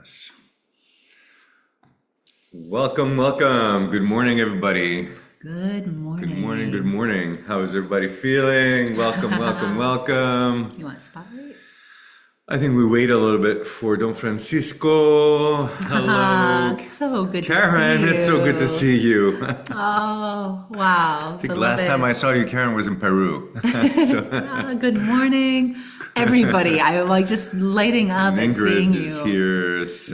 Yes. Welcome, welcome. Good morning, everybody. Good Good morning, morning. good morning. How is everybody feeling? Welcome, welcome, welcome. You want a spotlight? I think we wait a little bit for Don Francisco. Hello, So good to Karen. see It's so good to you. see you. I Oh, wow. think last time I Beloved. saw you, Karen, was in Peru. So, Good morning, everybody. I'm like just lighting and up and seeing Ingrid is you. here.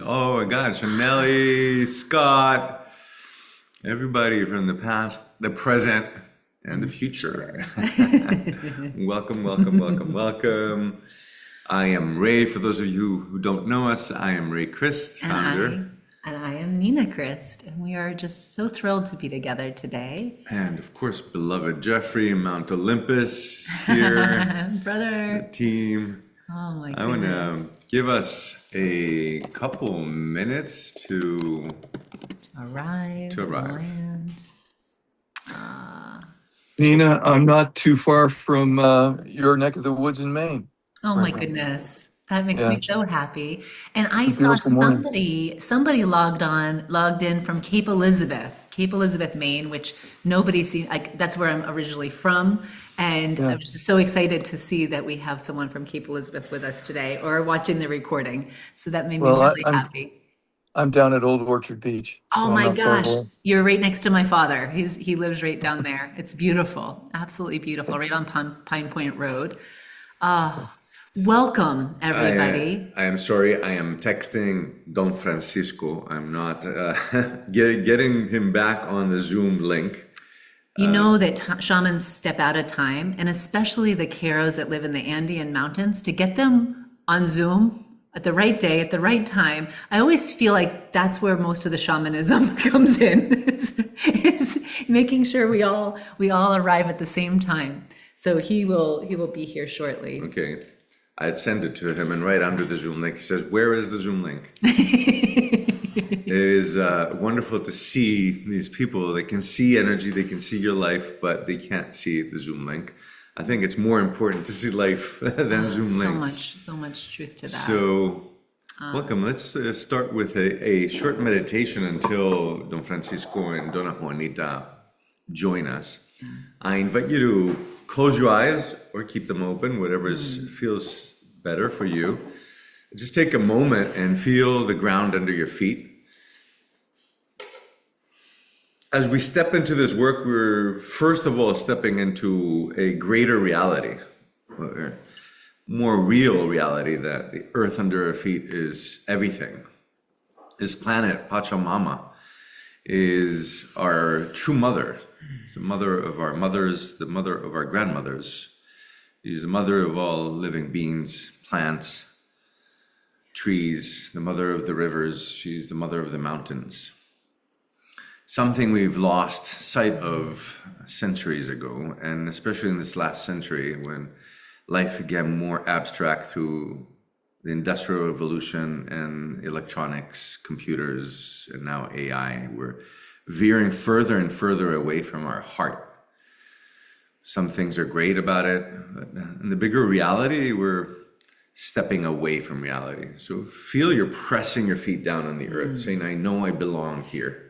Oh my God, Chanelli, Scott. Everybody from the past, the present, and the future. Welcome, welcome, welcome, welcome. I am Ray. For those of you who don't know us, I am raycrist, And I founder, and I am ninacrist, and we are just so thrilled to be together today. and of course, beloved Jeffrey, Mount Olympus here, the Brother. team. Oh my I want to goodness. give us a couple minutes to Arrive and arrive. land. Nina, I'm not too far from your neck of the woods in Maine Oh right my now. goodness. That makes Yeah, me so happy. And it's I a saw beautiful morning. somebody logged in from Cape Elizabeth, Maine, which nobody seen, like that's where I'm originally from. And I Yeah. was just so excited to see that we have someone from Cape Elizabeth with us today or watching the recording. So that made me Well, really happy. I'm down at Old Orchard Beach, Oh so I'm my not far gosh. away. You're right next to my father. He lives right down there. It's beautiful. Absolutely beautiful. Right on Pine Point Road. Ah, welcome everybody. I am sorry. I am texting Don Francisco. I'm not getting him back on the Zoom link. You know that shamans step out of time, and especially the qeros that live in the Andean mountains, to get them on Zoom at the right day, at the right time. I always feel like that's where most of the shamanism comes in, is making sure we all arrive at the same time. So he will be here shortly. Okay. I had sent it to him, and right under the Zoom link, he says, "Where is the Zoom link?" It is wonderful to see these people. They can see energy, they can see your life, but they can't see the Zoom link. I think it's more important to see life than Zoom links. So much truth to that. So, welcome. Let's start with a short meditation until Don Francisco and Dona Juanita join us. I invite you to close your eyes or keep them open, whatever feels better for you. Just take a moment and feel the ground under your feet. As we step into this work, we're first of all stepping into a greater reality, or more real reality, that the earth under our feet is everything. This planet, Pachamama, is our true mother. It's the mother of our mothers, the mother of our grandmothers. She's the mother of all living beings, plants, trees, the mother of the rivers. She's the mother of the mountains. Something we've lost sight of centuries ago, and especially in this last century when life became more abstract through the Industrial Revolution and electronics, computers, and now AI. We're veering further and further away from our heart. Some things are great about it, but in the bigger reality, we're stepping away from reality. So feel you're pressing your feet down on the earth, saying, "I know I belong here."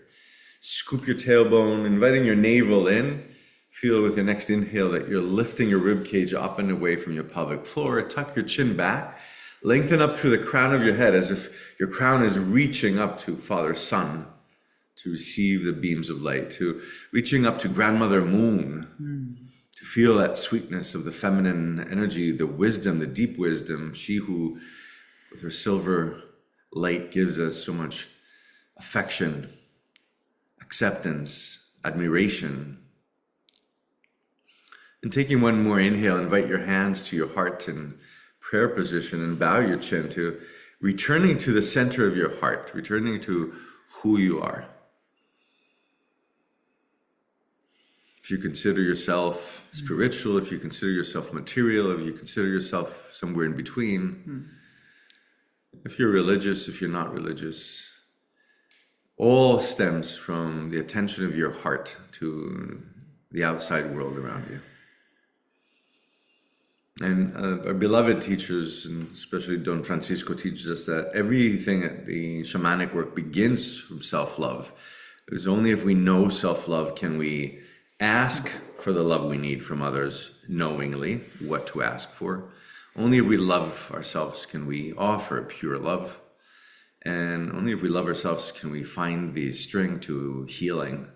Scoop your tailbone, inviting your navel in. Feel with your next inhale that you're lifting your rib cage up and away from your pelvic floor. Tuck your chin back. Lengthen up through the crown of your head as if your crown is reaching up to Father Sun to receive the beams of light, to reaching up to Grandmother Moon, to feel that sweetness of the feminine energy, the wisdom, the deep wisdom, she who with her silver light gives us so much affection, acceptance, admiration. And taking one more inhale, invite your hands to your heart in prayer position and bow your chin to returning to the center of your heart, returning to who you are. If you consider yourself spiritual, if you consider yourself material, if you consider yourself somewhere in between, if you're religious, if you're not religious, all stems from the attention of your heart to the outside world around you. And our beloved teachers, and especially Don Francisco, teaches us that everything at the shamanic work begins from self-love. It's only if we know self-love can we ask for the love we need from others knowingly, what to ask for. Only if we love ourselves can we offer pure love. And only if we love ourselves can we find the string to healing,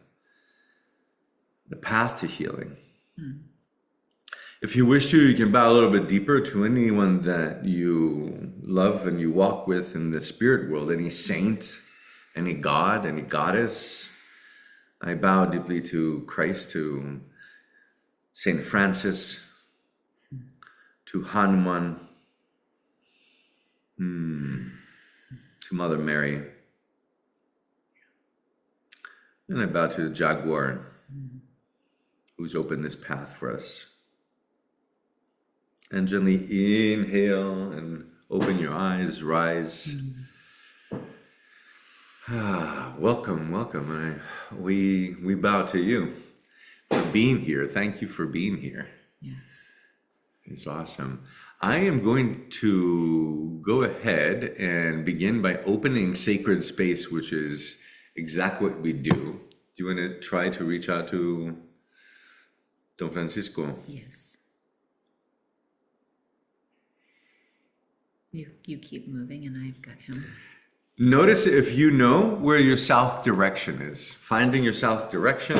the path to healing. If you wish to, you can bow a little bit deeper to anyone that you love and you walk with in the spirit world, any saint, any god, any goddess. I bow deeply to Christ, to Saint Francis, to Hanuman, to Mother Mary. And I bow to the Jaguar, who's opened this path for us. And gently inhale and open your eyes, rise. Welcome, welcome. We bow to you for being here. Thank you for being here. Yes. It's awesome. I am going to go ahead and begin by opening sacred space, which is exactly what we do. Do you want to try to reach out to Don Francisco? Yes. You keep moving and I've got him. Notice if you know where your south direction is. Finding your south direction.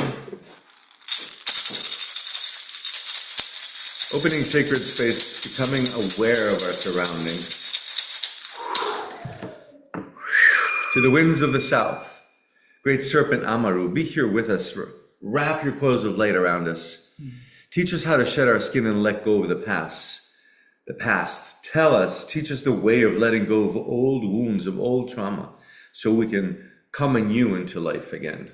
Opening sacred space, becoming aware of our surroundings. To the winds of the south, great serpent Amaru, be here with us. Wrap your clothes of light around us. Teach us how to shed our skin and let go of the past. Tell us, teach us the way of letting go of old wounds, of old trauma, so we can come anew into life again.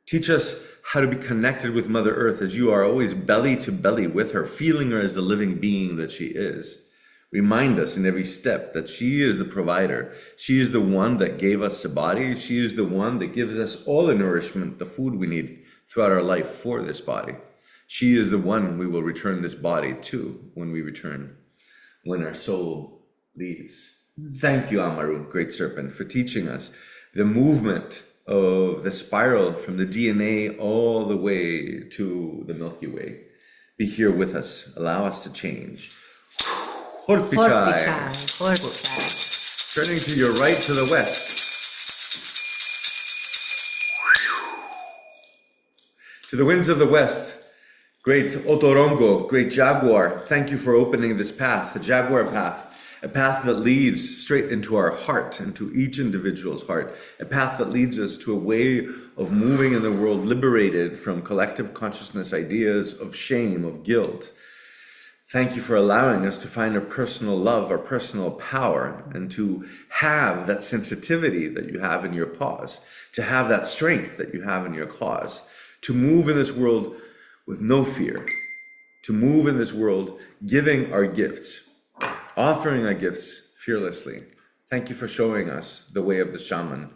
Teach us how to be connected with Mother Earth as you are always belly to belly with her, feeling her as the living being that she is. Remind us in every step that she is the provider. She is the one that gave us a body. She is the one that gives us all the nourishment, the food we need throughout our life for this body. She is the one we will return this body to when we return, when our soul leaves. Thank you, Amaru, great serpent, for teaching us the movement of the spiral from the DNA all the way to the Milky Way. Be here with us. Allow us to change. Horpichai. Horpichai. Turning to your right to the west. To the winds of the west. Great Otorongo, great Jaguar, thank you for opening this path, the Jaguar path, a path that leads straight into our heart, into each individual's heart, a path that leads us to a way of moving in the world liberated from collective consciousness ideas of shame, of guilt. Thank you for allowing us to find our personal love, our personal power, and to have that sensitivity that you have in your paws, to have that strength that you have in your claws, to move in this world with no fear, to move in this world, giving our gifts, offering our gifts fearlessly. Thank you for showing us the way of the shaman,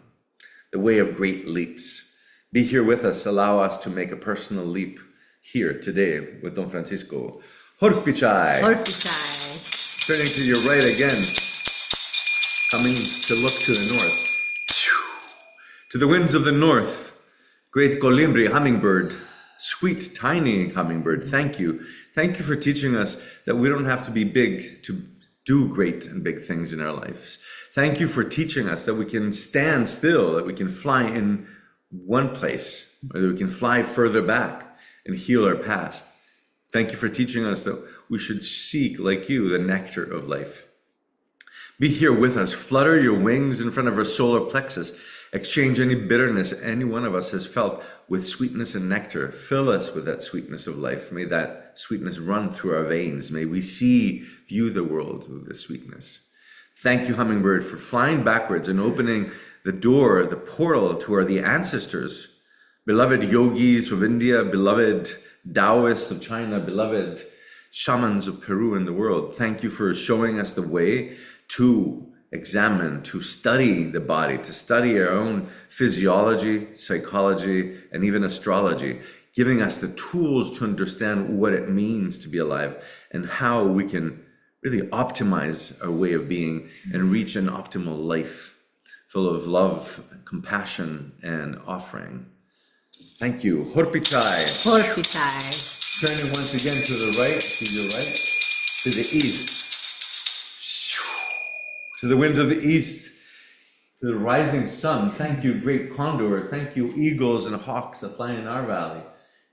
the way of great leaps. Be here with us. Allow us to make a personal leap here today with Don Francisco. Horpichai. Horpichai. Turning to your right again, coming to look to the north. To the winds of the north, great Colimbri, hummingbird, sweet, tiny hummingbird, thank you. Thank you for teaching us that we don't have to be big to do great and big things in our lives. Thank you for teaching us that we can stand still, that we can fly in one place, or that we can fly further back and heal our past. Thank you for teaching us that we should seek, like you, the nectar of life. Be here with us. Flutter your wings in front of our solar plexus. Exchange any bitterness any one of us has felt with sweetness and nectar. Fill us with that sweetness of life. May that sweetness run through our veins. May we view the world with this sweetness. Thank you, hummingbird, for flying backwards and opening the door, the portal to the ancestors. Beloved yogis of India, beloved Taoists of China, beloved shamans of Peru and the world. Thank you for showing us the way to examine, to study the body, to study our own physiology, psychology, and even astrology, giving us the tools to understand what it means to be alive and how we can really optimize our way of being and reach an optimal life full of love, compassion, and offering. Thank you. Horpichai. Horpichai. Turning once again to the right, to your right, to the east, to the winds of the east, to the rising sun. Thank you, great condor. Thank you, eagles and hawks that fly in our valley.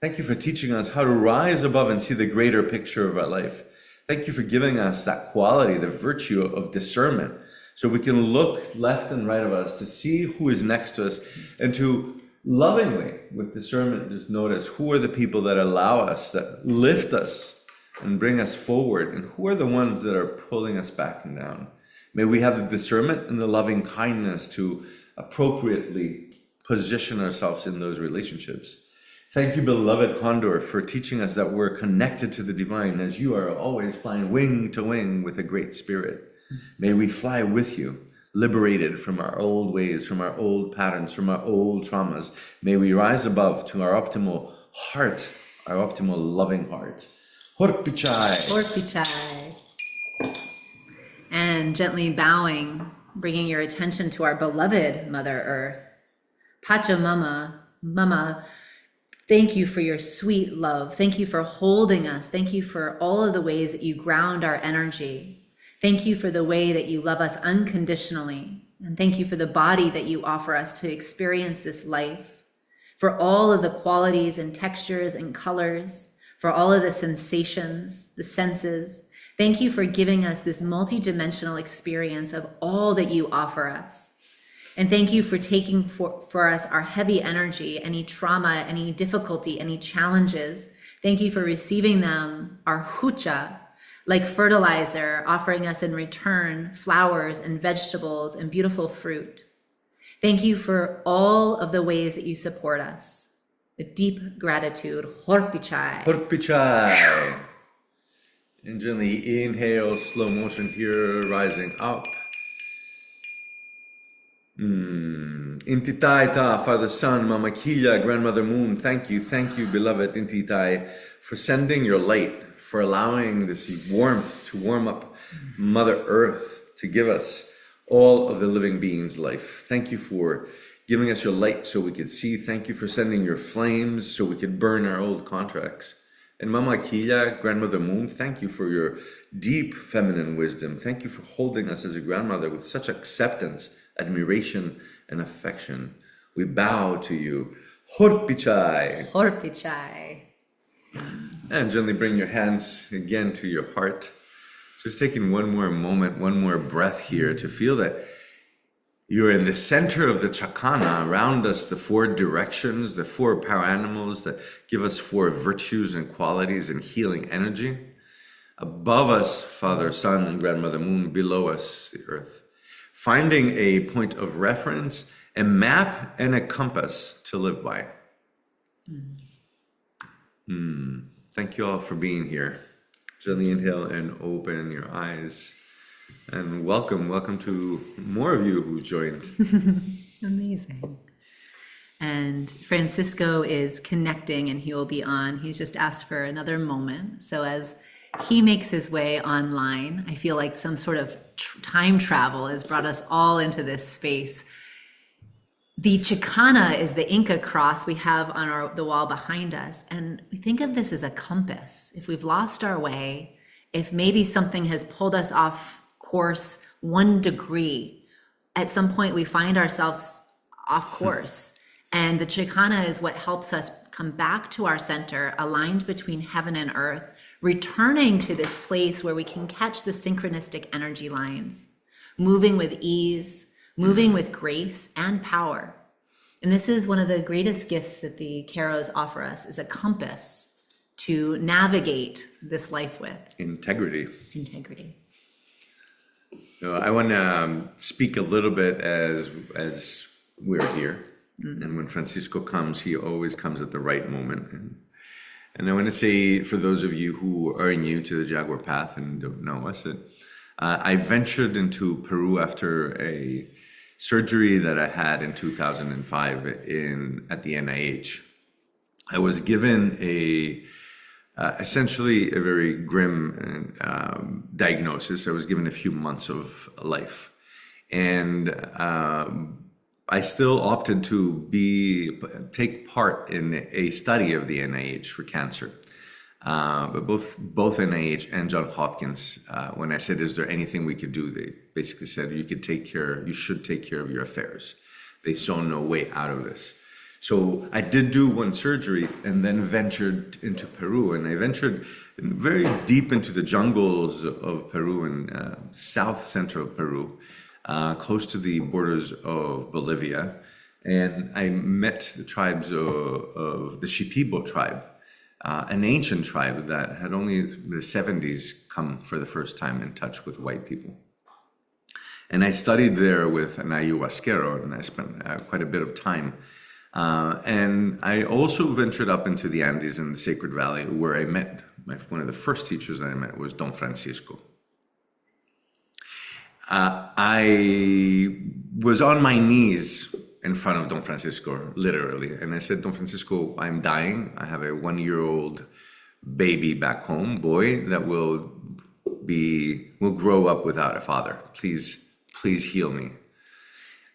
Thank you for teaching us how to rise above and see the greater picture of our life. Thank you for giving us that quality, the virtue of discernment, so we can look left and right of us to see who is next to us and to lovingly, with discernment, just notice who are the people that allow us, that lift us and bring us forward, and who are the ones that are pulling us back and down. May we have the discernment and the loving kindness to appropriately position ourselves in those relationships. Thank you, beloved Condor, for teaching us that we're connected to the divine, as you are always flying wing to wing with a great spirit. May we fly with you, liberated from our old ways, from our old patterns, from our old traumas. May we rise above to our optimal heart, our optimal loving heart. Horpichai. Horpichai. And gently bowing, bringing your attention to our beloved Mother Earth. Pachamama, Mama, thank you for your sweet love. Thank you for holding us. Thank you for all of the ways that you ground our energy. Thank you for the way that you love us unconditionally. And thank you for the body that you offer us to experience this life, for all of the qualities and textures and colors, for all of the sensations, the senses. Thank you for giving us this multidimensional experience of all that you offer us. And thank you for taking for us our heavy energy, any trauma, any difficulty, any challenges. Thank you for receiving them, our hucha, like fertilizer, offering us in return flowers and vegetables and beautiful fruit. Thank you for all of the ways that you support us. With deep gratitude. Horpichai. Horpichai. And gently inhale, slow motion here, rising up. Intitaita, Father Sun, Mama Kila, Grandmother Moon, thank you, beloved Intitai, for sending your light, for allowing this warmth to warm up Mother Earth, to give us all of the living beings' life. Thank you for giving us your light so we could see. Thank you for sending your flames so we could burn our old contracts. And Mama Kila, Grandmother Moon, thank you for your deep feminine wisdom. Thank you for holding us as a grandmother with such acceptance, admiration, and affection. We bow to you. Horpichai. Horpichai. And gently bring your hands again to your heart. Just taking one more moment, one more breath here to feel that you're in the center of the chakana. Around us, the four directions, the four power animals that give us four virtues and qualities and healing energy. Above us, Father, Sun, and Grandmother Moon. Below us, the earth. Finding a point of reference, a map, and a compass to live by. Thank you all for being here. Gently inhale and open your eyes. And welcome to more of you who joined. Amazing. And Francisco is connecting and he will be on. He's just asked for another moment. So as he makes his way online, I feel like some sort of time travel has brought us all into this space. The Chicana is the Inca cross we have on the wall behind us. And we think of this as a compass. If we've lost our way, if maybe something has pulled us off course 1 degree, at some point we find ourselves off course. And the Chicana is what helps us come back to our center, aligned between heaven and earth, returning to this place where we can catch the synchronistic energy lines, moving with ease, moving with grace and power. And this is one of the greatest gifts that the Qeros offer us, is a compass to navigate this life with. Integrity. Integrity. I want to speak a little bit as we're here. And when Francisco comes, he always comes at the right moment. And I want to say, for those of you who are new to the Jaguar Path and don't know us, that I ventured into Peru after a surgery that I had in 2005 at the NIH. I was given essentially a very grim diagnosis. I was given a few months of life. And I still opted to take part in a study of the NIH for cancer. But both NIH and Johns Hopkins, when I said, is there anything we could do? They basically said, you should take care of your affairs. They saw no way out of this. So I did do one surgery and then ventured into Peru. And I ventured very deep into the jungles of Peru and south central Peru, close to the borders of Bolivia. And I met the tribes of the Shipibo tribe, an ancient tribe that had only in the 70s come for the first time in touch with white people. And I studied there with an ayahuasquero, and I spent quite a bit of time. And I also ventured up into the Andes and the Sacred Valley, where I met one of the first teachers that I met was Don Francisco. I was on my knees in front of Don Francisco, literally. And I said, Don Francisco, I'm dying. I have a 1-year-old baby back home, boy, that will grow up without a father. Please heal me.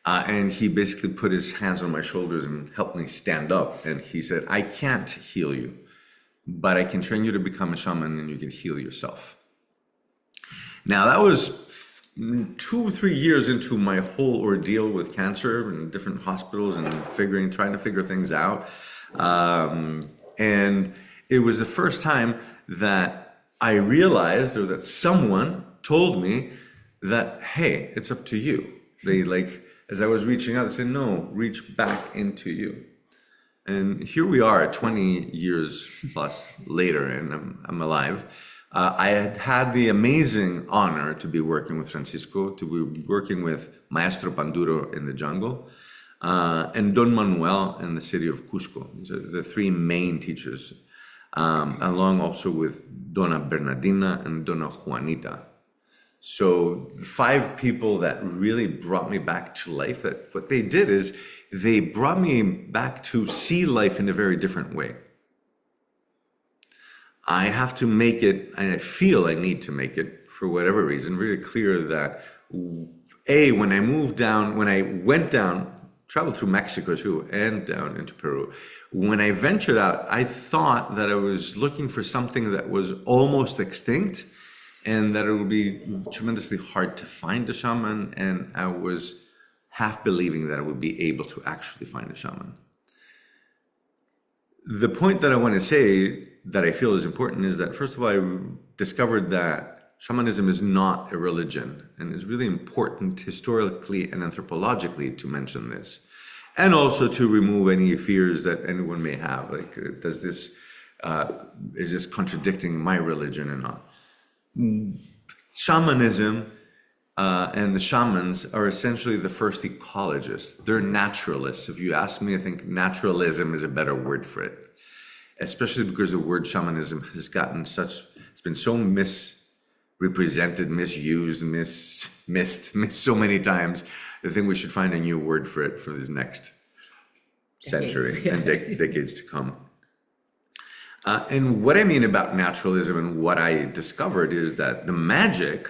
And he basically put his hands on my shoulders and helped me stand up. And he said, I can't heal you, but I can train you to become a shaman and you can heal yourself. Now, that was 2 or 3 years into my whole ordeal with cancer and different hospitals and trying to figure things out. And it was the first time that I realized, or that someone told me that, hey, it's up to you. As I was reaching out, they said, no, reach back into you. And here we are 20 years plus later, and I'm alive. I had the amazing honor to be working with Francisco, to be working with Maestro Panduro in the jungle, and Don Manuel in the city of Cusco. These are the 3 main teachers, along also with Dona Bernardina and Dona Juanita. So 5 people that really brought me back to life, that what they did is they brought me back to see life in a very different way. I have to make it, and I feel I need to make it, for whatever reason, really clear that, when I went down, traveled through Mexico too, and down into Peru, when I ventured out, I thought that I was looking for something that was almost extinct, and that it would be tremendously hard to find a shaman, and I was half believing that I would be able to actually find a shaman. The point that I want to say that I feel is important is that, first of all, I discovered that shamanism is not a religion, and it's really important historically and anthropologically to mention this, and also to remove any fears that anyone may have, like, is this contradicting my religion or not? Shamanism and the shamans are essentially the first ecologists. They're naturalists. If you ask me, I think naturalism is a better word for it, especially because the word shamanism has it's been so misrepresented, misused, missed so many times. I think we should find a new word for it for this next century and decades to come. And what I mean about naturalism and what I discovered is that the magic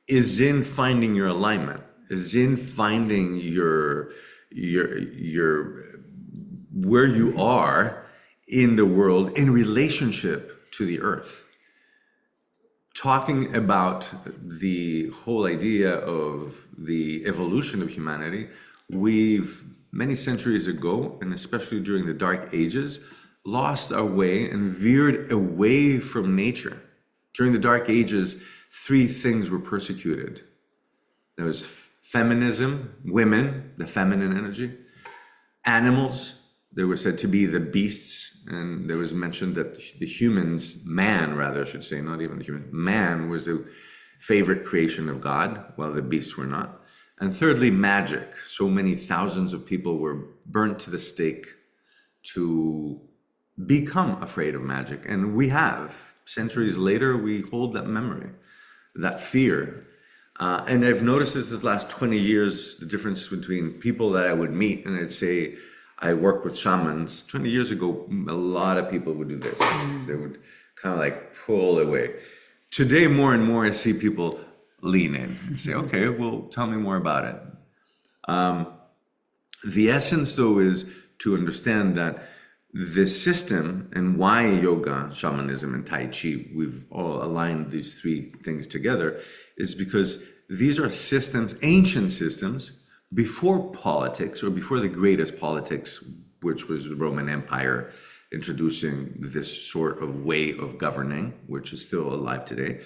is in finding your alignment, is in finding your where you are in the world in relationship to the earth. Talking about the whole idea of the evolution of humanity, we've many centuries ago, and especially during the Dark Ages, lost our way and veered away from nature. During the Dark Ages, 3 things were persecuted. There was feminism, women, the feminine energy, animals, they were said to be the beasts, and there was mentioned that the humans, man rather, I should say, not even the human, man was the favorite creation of God, while the beasts were not. And thirdly, magic. So many thousands of people were burnt to the stake to become afraid of magic. And we have. Centuries later, we hold that memory. that fear. And I've noticed this last 20 years, the difference between people that I would meet and I'd say, I work with shamans. 20 years ago, a lot of people would do this. They would kind of like pull away. Today, more and more, I see people lean in and say, okay, well, tell me more about it. The essence, though, is to understand that the system and why yoga, shamanism, and Tai Chi, we've all aligned these three things together, is because these are systems, ancient systems, before politics or before the greatest politics, which was the Roman Empire introducing this sort of way of governing, which is still alive today.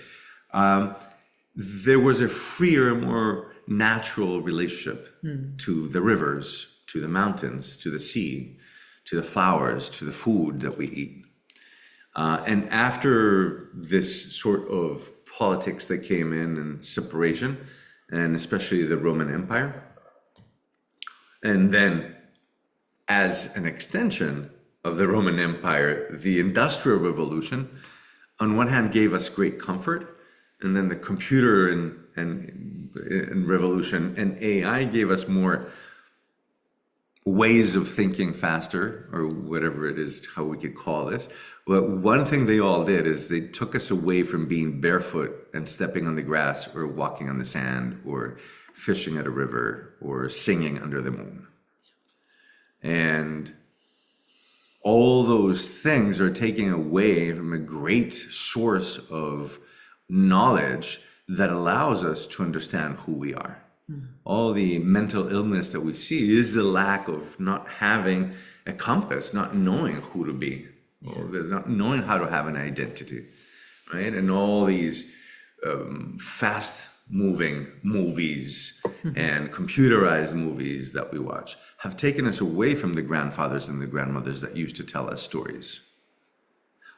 There was a freer, more natural relationship to the rivers, to the mountains, to the sea, to the flowers, to the food that we eat. And after this sort of politics that came in and separation, and especially the Roman Empire, and then as an extension of the Roman Empire, the Industrial Revolution, on one hand gave us great comfort, and then the computer and revolution and AI gave us more ways of thinking faster, or whatever it is, how we could call this. But one thing they all did is they took us away from being barefoot and stepping on the grass or walking on the sand or fishing at a river or singing under the moon. And all those things are taking away from a great source of knowledge that allows us to understand who we are. All the mental illness that we see is the lack of not having a compass, not knowing who to be, or not knowing how to have an identity, right? And all these fast-moving movies and computerized movies that we watch have taken us away from the grandfathers and the grandmothers that used to tell us stories.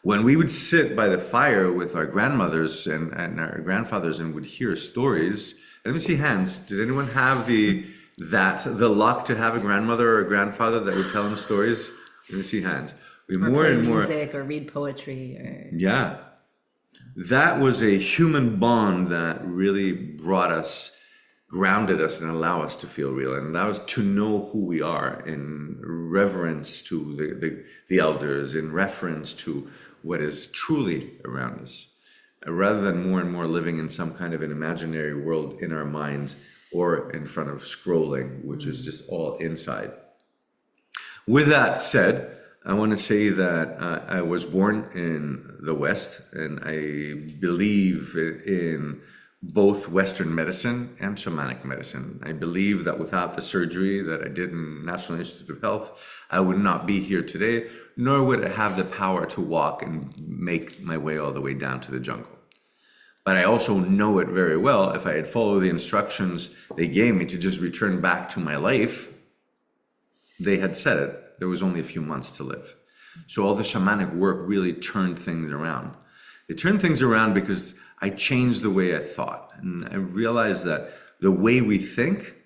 When we would sit by the fire with our grandmothers and our grandfathers and would hear stories. Let me see hands. Did anyone have the luck to have a grandmother or a grandfather that would tell them stories? Let me see hands. Or play music or read poetry or... Yeah. That was a human bond that really brought us, grounded us, and allowed us to feel real, and allowed us to know who we are in reverence to the elders, in reference to what is truly around us, rather than more and more living in some kind of an imaginary world in our minds or in front of scrolling, which is just all inside. With that said, I want to say that I was born in the West, and I believe in both Western medicine and shamanic medicine. I believe that without the surgery that I did in National Institute of Health, I would not be here today, nor would I have the power to walk and make my way all the way down to the jungle. But I also know it very well. If I had followed the instructions they gave me to just return back to my life, they had said it, there was only a few months to live. So all the shamanic work really turned things around. It turned things around because I changed the way I thought. And I realized that the way we think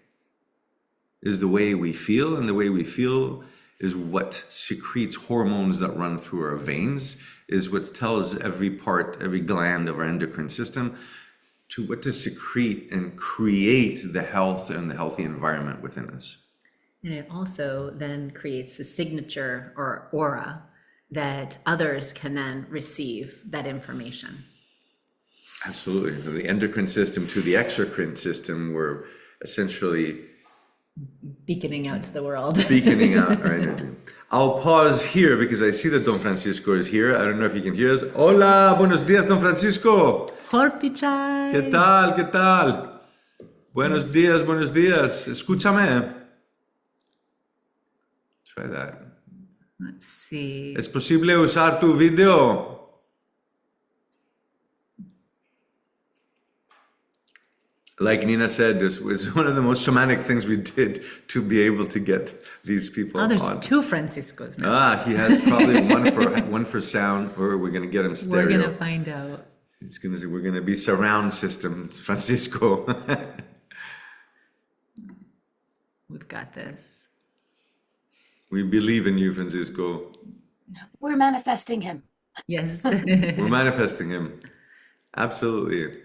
is the way we feel, and the way we feel is what secretes hormones that run through our veins, is what tells every part, every gland of our endocrine system to what to secrete and create the health and the healthy environment within us. And it also then creates the signature or aura that others can then receive that information. Absolutely. From the endocrine system to the exocrine system, we're essentially beaconing out to the world. Beaconing out our energy. I'll pause here because I see that Don Francisco is here. I don't know if he can hear us. Hola, buenos días, Don Francisco. Horpichai. ¿Qué tal? ¿Qué tal? Buenos días, buenos días. Escúchame. Try that. Let's see. ¿Es posible usar tu video? Like Nina said, this was one of the most shamanic things we did to be able to get these people on. Oh, there's two Franciscos now. He has probably one for sound, or we're going to get him stereo. We're going to find out. We're going to be surround system, Francisco. We've got this. We believe in you, Francisco. We're manifesting him. Yes. We're manifesting him. Absolutely.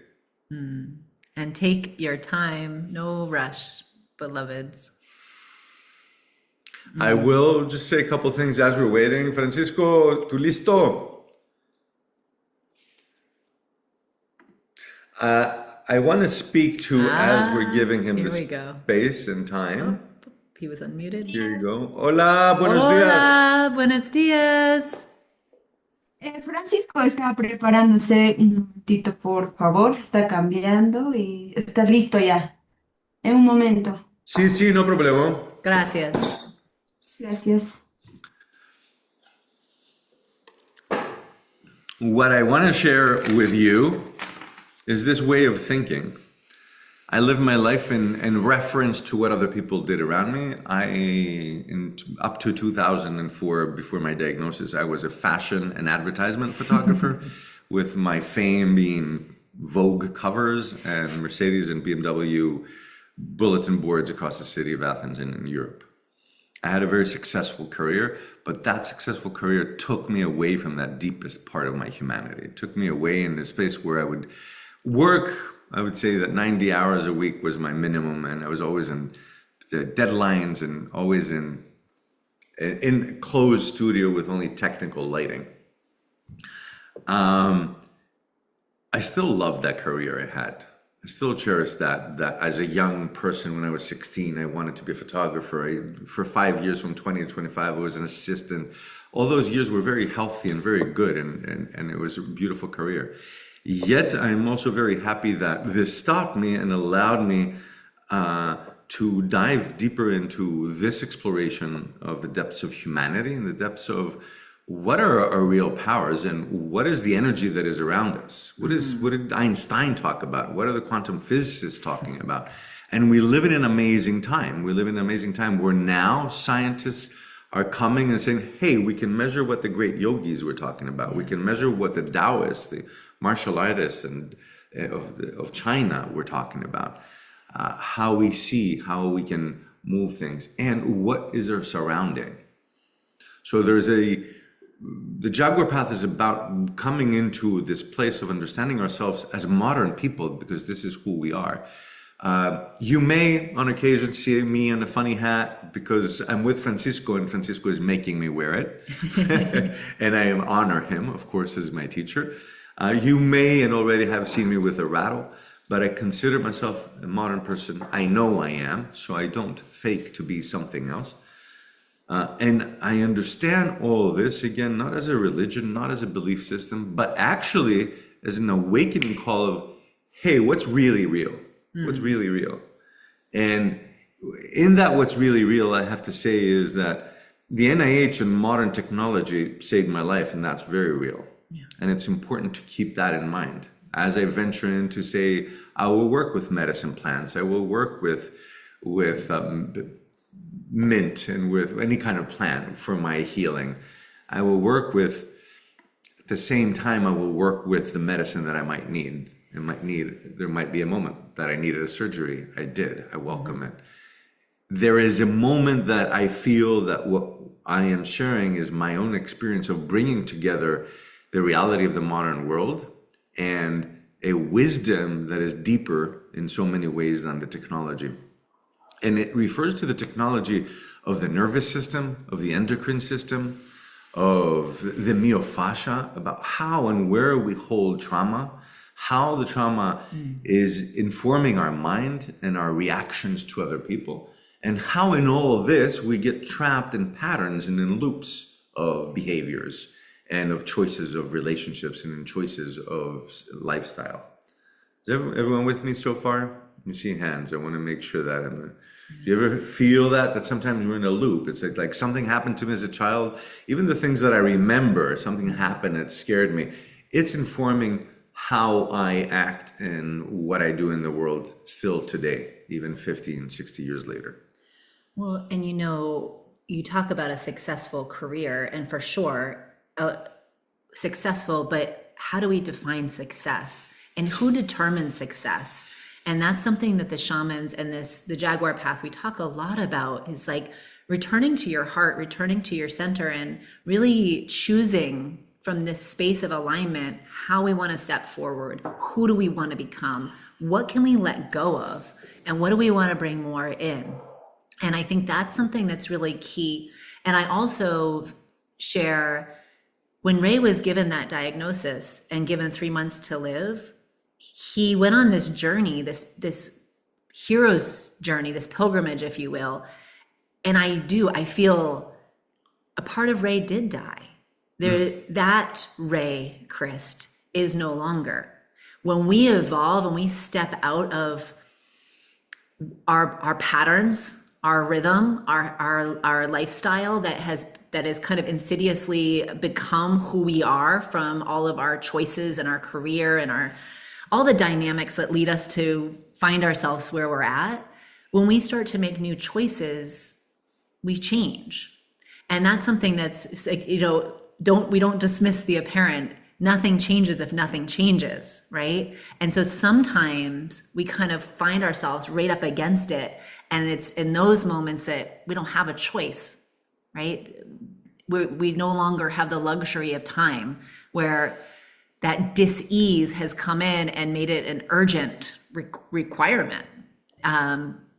And take your time, no rush, beloveds. I will just say a couple things as we're waiting. Francisco, ¿tú listo? I want to speak to, as we're giving him here the we go. space and time. Oh, he was unmuted. Here you go. Hola, buenos días. Hola, buenos días. Francisco está preparándose un momentito, por favor, se está cambiando y está listo ya, en un momento. Sí, sí, no problema. Gracias. Gracias. What I want to share with you is this way of thinking. I live my life in reference to what other people did around me. Up to 2004, before my diagnosis, I was a fashion and advertisement photographer, with my fame being Vogue covers and Mercedes and BMW bulletin boards across the city of Athens and in Europe. I had a very successful career, but that successful career took me away from that deepest part of my humanity. It took me away in this space where I would work. I would say that 90 hours a week was my minimum, and I was always in the deadlines and always in a closed studio with only technical lighting. I still love that career I had. I still cherish that as a young person, when I was 16, I wanted to be a photographer. For 5 years, from 20 to 25, I was an assistant. All those years were very healthy and very good, and it was a beautiful career. Yet I'm also very happy that this stopped me and allowed me to dive deeper into this exploration of the depths of humanity and the depths of what are our real powers and what is the energy that is around us. What did Einstein talk about? What are the quantum physicists talking about? And we live in an amazing time. We live in an amazing time where now scientists are coming and saying, hey, we can measure what the great yogis were talking about. We can measure what the Taoists, the martial artists of China were talking about. How we see, how we can move things, and what is our surrounding. So the Jaguar Path is about coming into this place of understanding ourselves as modern people, because this is who we are. You may, on occasion, see me in a funny hat because I'm with Francisco and Francisco is making me wear it. And I honor him, of course, as my teacher. You may and already have seen me with a rattle, but I consider myself a modern person. I know I am, so I don't fake to be something else. And I understand all of this, again, not as a religion, not as a belief system, but actually as an awakening call of, hey, what's really real? What's really real? And in that what's really real, I have to say is that the NIH and modern technology saved my life, and that's very real. Yeah. And it's important to keep that in mind. As I venture into, say, I will work with medicine plants, I will work with mint and with any kind of plant for my healing. I will work with, at the same time, I will work with the medicine that I might need. There might be a moment that I needed a surgery. I did. I welcome it. There is a moment that I feel that what I am sharing is my own experience of bringing together the reality of the modern world and a wisdom that is deeper in so many ways than the technology. And it refers to the technology of the nervous system, of the endocrine system, of the myofascia, about how and where we hold trauma, how the trauma is informing our mind and our reactions to other people, and how in all of this we get trapped in patterns and in loops of behaviors and of choices of relationships and in choices of lifestyle. Is everyone with me so far? You see hands. I want to make sure that do you ever feel that sometimes we're in a loop? It's like something happened to me as a child, even the things that I remember, something happened that scared me. It's informing how I act and what I do in the world still today, even 50 and 60 years later. Well, and you talk about a successful career, and for sure, successful, but how do we define success? And who determines success? And that's something that the shamans and the Jaguar Path, we talk a lot about, is like returning to your heart, returning to your center, and really choosing from this space of alignment, how we want to step forward. Who do we want to become? What can we let go of? And what do we want to bring more in? And I think that's something that's really key. And I also share, when Ray was given that diagnosis and given 3 months to live, he went on this journey, this hero's journey, this pilgrimage, if you will. And I feel a part of Ray did die. That raycrist is no longer. When we evolve and we step out of our patterns, our rhythm, our lifestyle that has kind of insidiously become who we are from all of our choices and our career and all the dynamics that lead us to find ourselves where we're at. When we start to make new choices, we change. And that's something that's like, we don't dismiss the apparent. Nothing changes if nothing changes, right? And so sometimes we kind of find ourselves right up against it. And it's in those moments that we don't have a choice, right? We no longer have the luxury of time where that dis-ease has come in and made it an urgent requirement,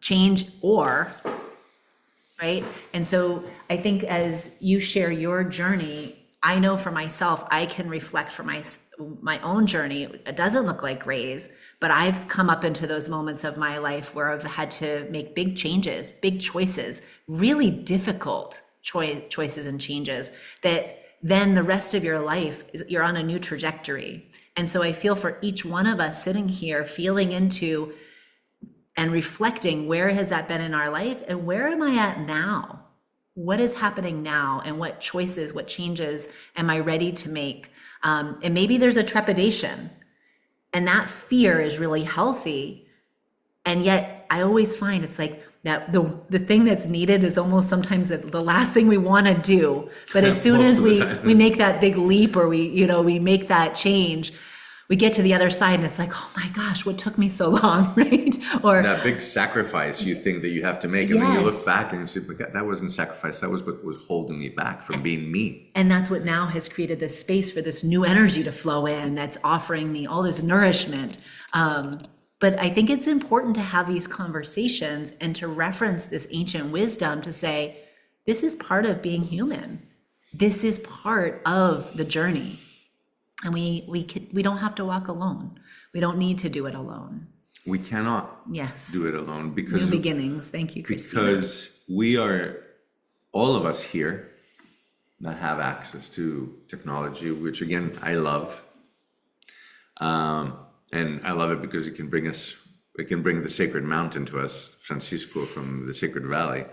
change or, right? And so I think as you share your journey, I know for myself, I can reflect for my own journey. It doesn't look like Ray's, but I've come up into those moments of my life where I've had to make big changes, big choices, really difficult choices and changes that then the rest of your life you're on a new trajectory. And so I feel for each one of us sitting here, feeling into and reflecting, where has that been in our life and where am I at now? What is happening now and what choices, what changes am I ready to make? And maybe there's a trepidation and that fear is really healthy. And yet I always find it's like that the thing that's needed is almost sometimes the last thing we want to do. But as soon as we make that big leap or we make that change, we get to the other side and it's like, oh my gosh, what took me so long, right? Or that big sacrifice you think that you have to make. And then you look back and you say, but that wasn't sacrifice. That was what was holding me back from being me. And that's what now has created this space for this new energy to flow in that's offering me all this nourishment. But I think it's important to have these conversations and to reference this ancient wisdom to say, this is part of being human. This is part of the journey. And we don't have to walk alone. We don't need to do it alone. We cannot do it alone because new beginnings. Thank you, Christina. Because we are, all of us here that have access to technology, which again, I love. And I love it because it can bring the sacred mountain to us, Francisco from the Sacred Valley.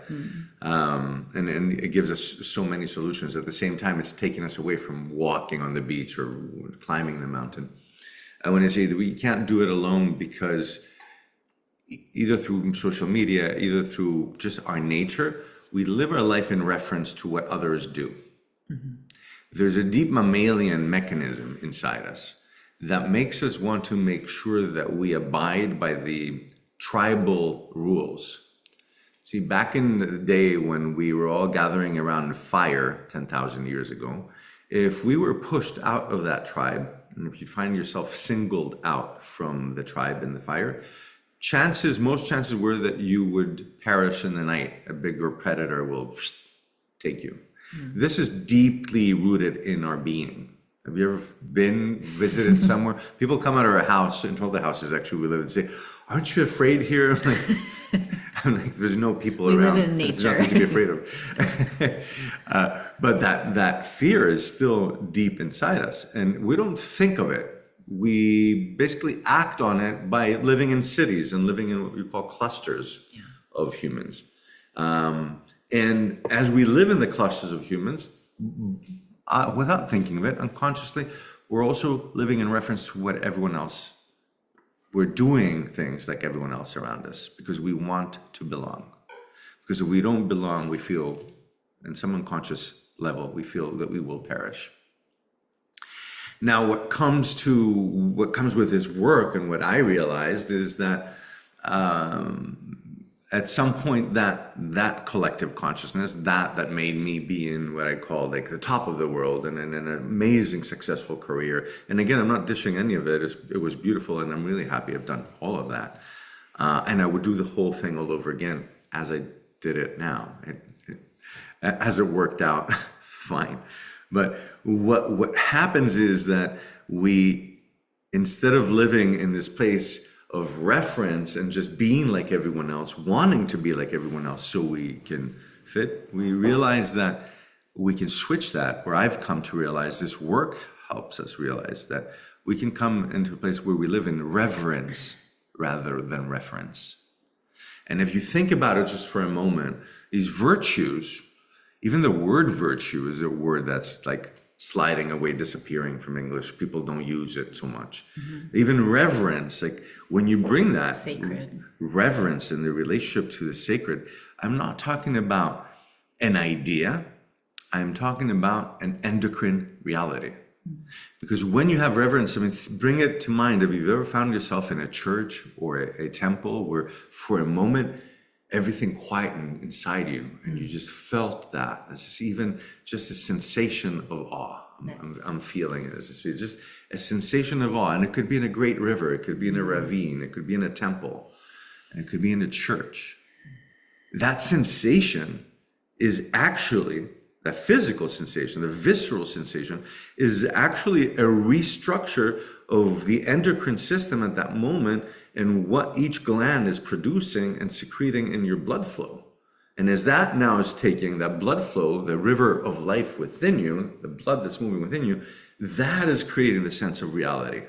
And it gives us so many solutions. At the same time, it's taking us away from walking on the beach or climbing the mountain. I want to say that we can't do it alone because either through social media, either through just our nature, we live our life in reference to what others do. There's a deep mammalian mechanism inside us that makes us want to make sure that we abide by the tribal rules. See, back in the day when we were all gathering around fire 10,000 years ago, if we were pushed out of that tribe, and if you find yourself singled out from the tribe in the fire, most chances were that you would perish in the night. A bigger predator will take you. This is deeply rooted in our being. Have you ever been visited somewhere? People come out of our house, and all the houses actually we live in, say, aren't you afraid here? I'm like, there's no people around. We live in nature. There's nothing to be afraid of. But that fear is still deep inside us, and we don't think of it. We basically act on it by living in cities and living in what we call clusters of humans. And as we live in the clusters of humans, without thinking of it, unconsciously, we're also living in reference to what everyone else, we're doing things like everyone else around us because we want to belong. Because if we don't belong, we feel, in some unconscious level, we feel that we will perish. Now, what comes with this work and what I realized is that at some point that collective consciousness that made me be in what I call like the top of the world and an amazing successful career. And again, I'm not dishing any of it. It was beautiful, and I'm really happy I've done all of that. And I would do the whole thing all over again as I did it now. As it worked out, fine. But what happens is that we, instead of living in this place of reference and just being like everyone else, wanting to be like everyone else so we can fit, we realize that we can switch that, or I've come to realize this work helps us realize that we can come into a place where we live in reverence rather than reference. And if you think about it just for a moment, these virtues, even the word virtue is a word that's like sliding away, disappearing from English. People don't use it so much. Mm-hmm. Even reverence, like when you bring that sacred reverence in the relationship to the sacred, I'm not talking about an idea. I'm talking about an endocrine reality. Mm-hmm. Because when you have reverence, I mean, bring it to mind. Have you ever found yourself in a church or a temple where for a moment, everything quietened inside you and you just felt that? It's just even just a sensation of awe. I'm feeling it. It's just a sensation of awe. And it could be in a great river. It could be in a ravine. It could be in a temple. And it could be in a church. That sensation is actually, that physical sensation, the visceral sensation, is actually a restructure of the endocrine system at that moment and what each gland is producing and secreting in your blood flow. And as that now is taking that blood flow, the river of life within you, the blood that's moving within you, that is creating the sense of reality.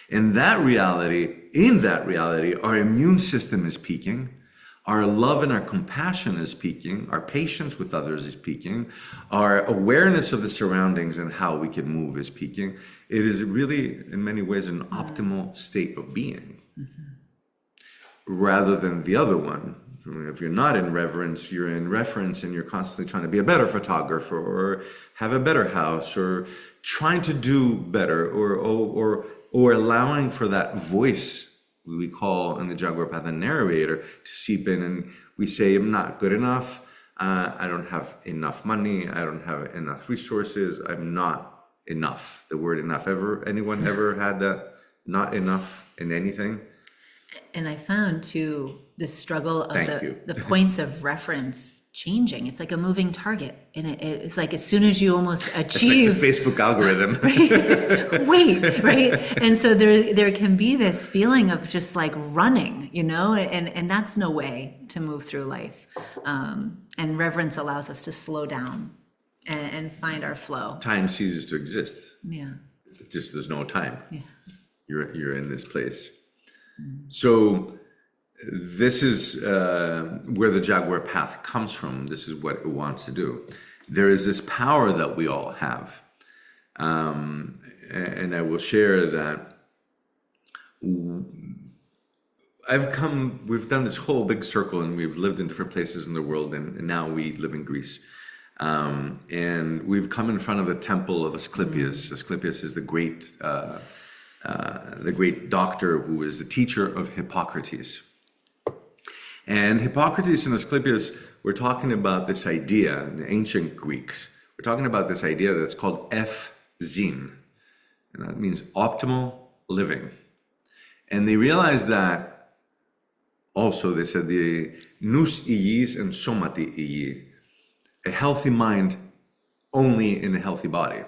And that reality, in that reality, our immune system is peaking. Our love and our compassion is peaking. Our patience with others is peaking. Our awareness of the surroundings and how we can move is peaking. It is really, in many ways, an optimal state of being, rather than the other one. If you're not in reverence, you're in reference, and you're constantly trying to be a better photographer or have a better house or trying to do better or allowing for that voice we call in the JaguarPath a narrator to seep in, and we say, I'm not good enough, I don't have enough money, I don't have enough resources, I'm not enough. The word enough, anyone ever had that not enough in anything? And I found too the struggle of the points of reference changing. It's like a moving target, and it's like as soon as you almost achieve, it's like the Facebook algorithm. Wait, right? And so there can be this feeling of just like running, and that's no way to move through life. And reverence allows us to slow down and find our flow. Time ceases to exist. Yeah. Just there's no time. Yeah. You're in this place. So this is where the Jaguar path comes from. This is what it wants to do. There is this power that we all have. And I will share that we've done this whole big circle, and we've lived in different places in the world, and now we live in Greece. And we've come in front of the temple of Asclepius. Asclepius is the great doctor who is the teacher of Hippocrates. And Hippocrates and Asclepius were talking about this idea, the ancient Greeks, we're talking about this idea that's called F-zine. And that means optimal living. And they realized that also, they said the nous iis and somati ii, a healthy mind only in a healthy body.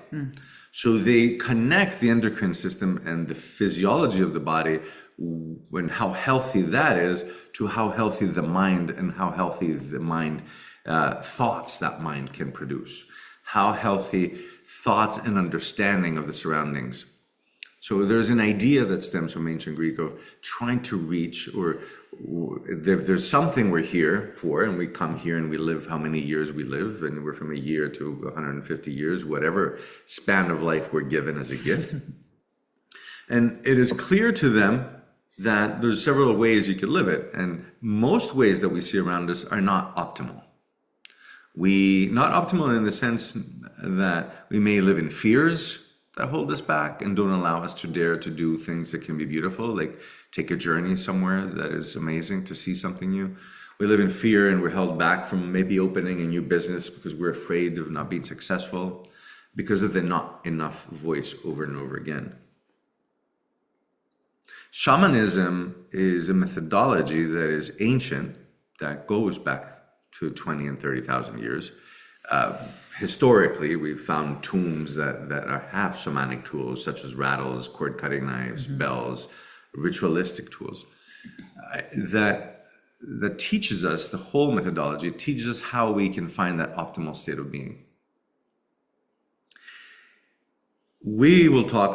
So they connect the endocrine system and the physiology of the body and how healthy that is to how healthy the mind and how healthy the mind, thoughts that mind can produce, how healthy thoughts and understanding of the surroundings. So there's an idea that stems from ancient Greek of trying to reach, or there's something we're here for, and we come here and we live how many years we live, and we're from a year to 150 years, whatever span of life we're given as a gift. And it is clear to them that there's several ways you could live it, and most ways that we see around us are not optimal. Not optimal in the sense that we may live in fears, that hold us back and don't allow us to dare to do things that can be beautiful, like take a journey somewhere that is amazing, to see something new. We live in fear and we're held back from maybe opening a new business because we're afraid of not being successful, because of the not enough voice over and over again. Shamanism is a methodology that is ancient, that goes back to 20 and 30,000 years. Historically, we've found tombs that have shamanic tools, such as rattles, cord cutting knives, bells, ritualistic tools. That teaches us, the whole methodology teaches us how we can find that optimal state of being.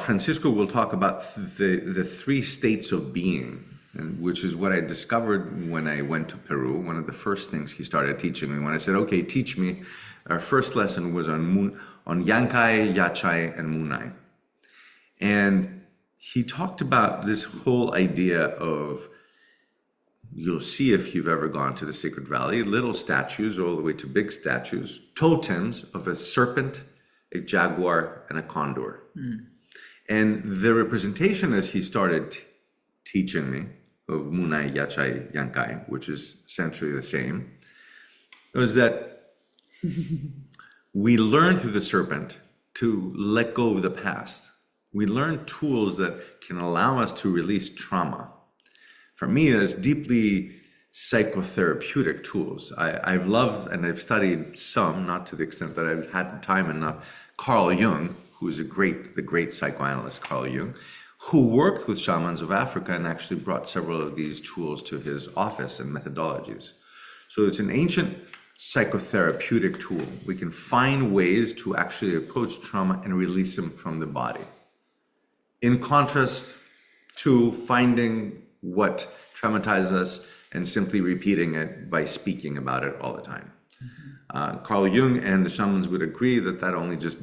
Francisco will talk about the three states of being, and which is what I discovered when I went to Peru. One of the first things he started teaching me when I said, okay, teach me. Our first lesson was on Yankai, Yachai, and Munai. And he talked about this whole idea of, you'll see if you've ever gone to the Sacred Valley, little statues all the way to big statues, totems of a serpent, a jaguar, and a condor. And the representation, as he started teaching me, of Munai, Yachai, Yankai, which is essentially the same, was that we learn through the serpent to let go of the past. We learn tools that can allow us to release trauma. For me, that's deeply psychotherapeutic tools. I've loved and I've studied some, not to the extent that I've had time enough, Carl Jung, who is the great psychoanalyst Carl Jung, who worked with shamans of Africa and actually brought several of these tools to his office and methodologies. So it's an ancient psychotherapeutic tool. We can find ways to actually approach trauma and release them from the body. In contrast to finding what traumatizes us and simply repeating it by speaking about it all the time. Carl Jung and the shamans would agree that that only just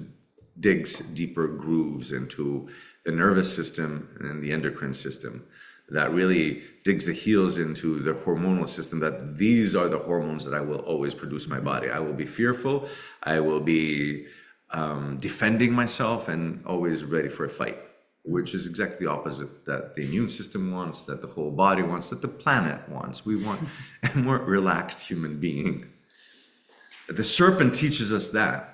digs deeper grooves into the nervous system and the endocrine system. That really digs the heels into the hormonal system, that these are the hormones that I will always produce in my body. I will be fearful, I will be defending myself and always ready for a fight, which is exactly the opposite that the immune system wants, that the whole body wants, that the planet wants. We want a more relaxed human being. The serpent teaches us that.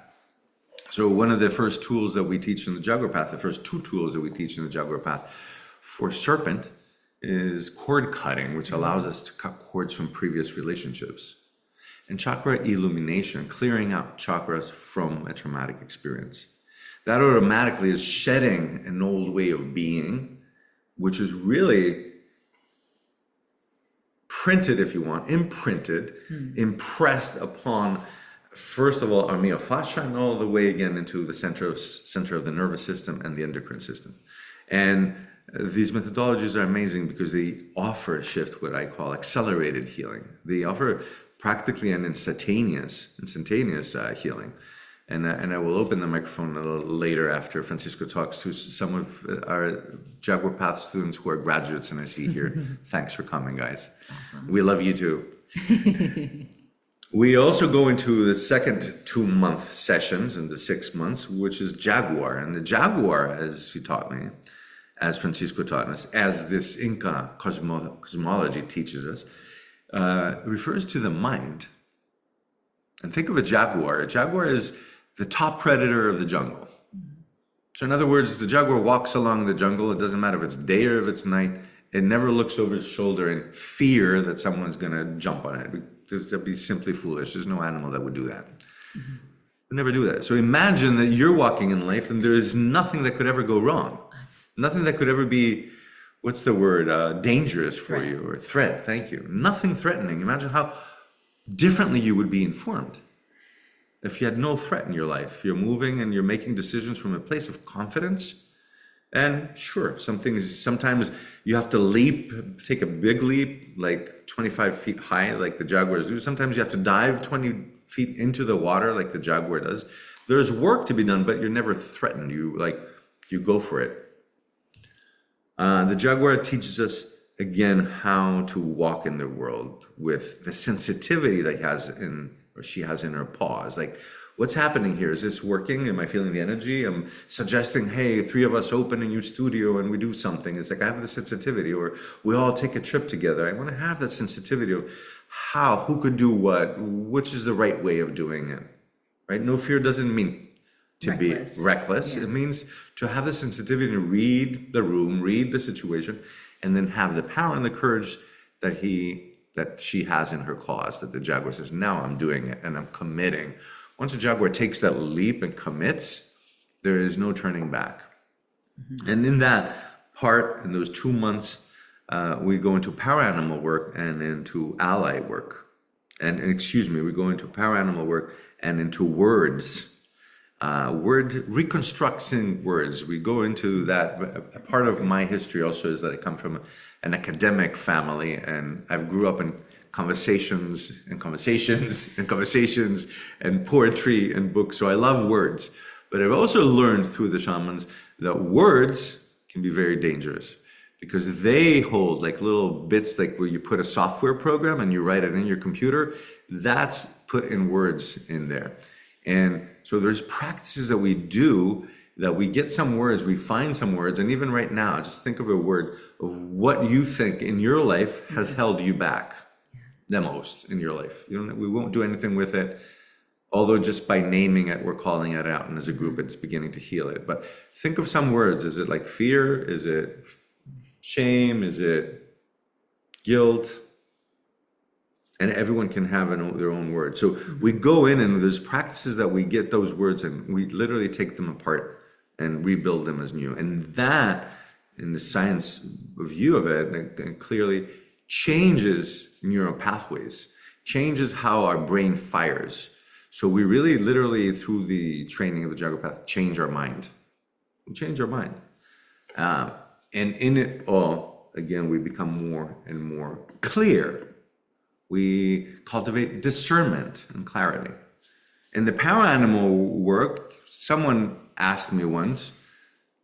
So one of the first tools that we teach in the JaguarPath, the first two tools that we teach in the JaguarPath for serpent is cord cutting, which allows us to cut cords from previous relationships. And chakra illumination, clearing out chakras from a traumatic experience. That automatically is shedding an old way of being, which is really printed, if you want, imprinted, impressed upon, first of all, our myofascia and all the way again into the center of the nervous system and the endocrine system. And these methodologies are amazing because they offer a shift, what I call accelerated healing. They offer practically an instantaneous healing. And I will open the microphone a little later after Francisco talks to some of our JaguarPath students who are graduates, and I see here. Thanks for coming, guys. Awesome. We love you too. We also go into the second 2-month sessions in the 6 months, which is Jaguar. And the Jaguar, as he taught me, as Francisco taught us, as this Inca cosmology teaches us, refers to the mind. And think of a jaguar. A jaguar is the top predator of the jungle. So in other words, the jaguar walks along the jungle. It doesn't matter if it's day or if it's night. It never looks over its shoulder in fear that someone's going to jump on it. That'd be simply foolish. There's no animal that would do that. Would never do that. So imagine that you're walking in life and there is nothing that could ever go wrong. Nothing that could ever be, what's the word, dangerous for you, or threat. Thank you. Nothing threatening. Imagine how differently you would be informed if you had no threat in your life. You're moving and you're making decisions from a place of confidence. And sure, sometimes you have to leap, take a big leap, like 25 feet high, like the jaguars do. Sometimes you have to dive 20 feet into the water, like the jaguar does. There's work to be done, but you're never threatened. You go for it. The jaguar teaches us, again, how to walk in the world with the sensitivity that she has in her paws. Like what's happening here? Is this working? Am I feeling the energy? I'm suggesting, hey, three of us open a new studio and we do something. It's like I have the sensitivity, or we all take a trip together. I want to have that sensitivity of who could do what, which is the right way of doing it, right? No fear doesn't mean to Reckless. be reckless. Yeah. It means to have the sensitivity to read the room, read the situation, and then have the power and the courage that she has in her claws, that the Jaguar says, now I'm doing it and I'm committing. Once a Jaguar takes that leap and commits, there is no turning back. Mm-hmm. And in that part, in those 2 months, we go into power animal work and into ally work. We go into power animal work and into words. Reconstructing words. We go into that. A part of my history also is that I come from an academic family, and I've grew up in conversations and poetry and books. So I love words, but I've also learned through the shamans that words can be very dangerous, because they hold like little bits, like where you put a software program and you write it in your computer, that's put in words in there. And so there's practices that we do, that we get some words, we find some words, and even right now, just think of a word of what you think in your life has held you back the most in your life. We won't do anything with it, although just by naming it, we're calling it out, and as a group, it's beginning to heal it. But think of some words. Is it like fear? Is it shame? Is it guilt? And everyone can have their own word. So we go in, and there's practices that we get those words, and we literally take them apart and rebuild them as new. And that, in the science view of it, and clearly changes neural pathways, changes how our brain fires. So we really, literally, through the training of the JaguarPath, change our mind. We change our mind. And in it all, again, we become more and more clear. We cultivate discernment and clarity. In the power animal work, someone asked me once,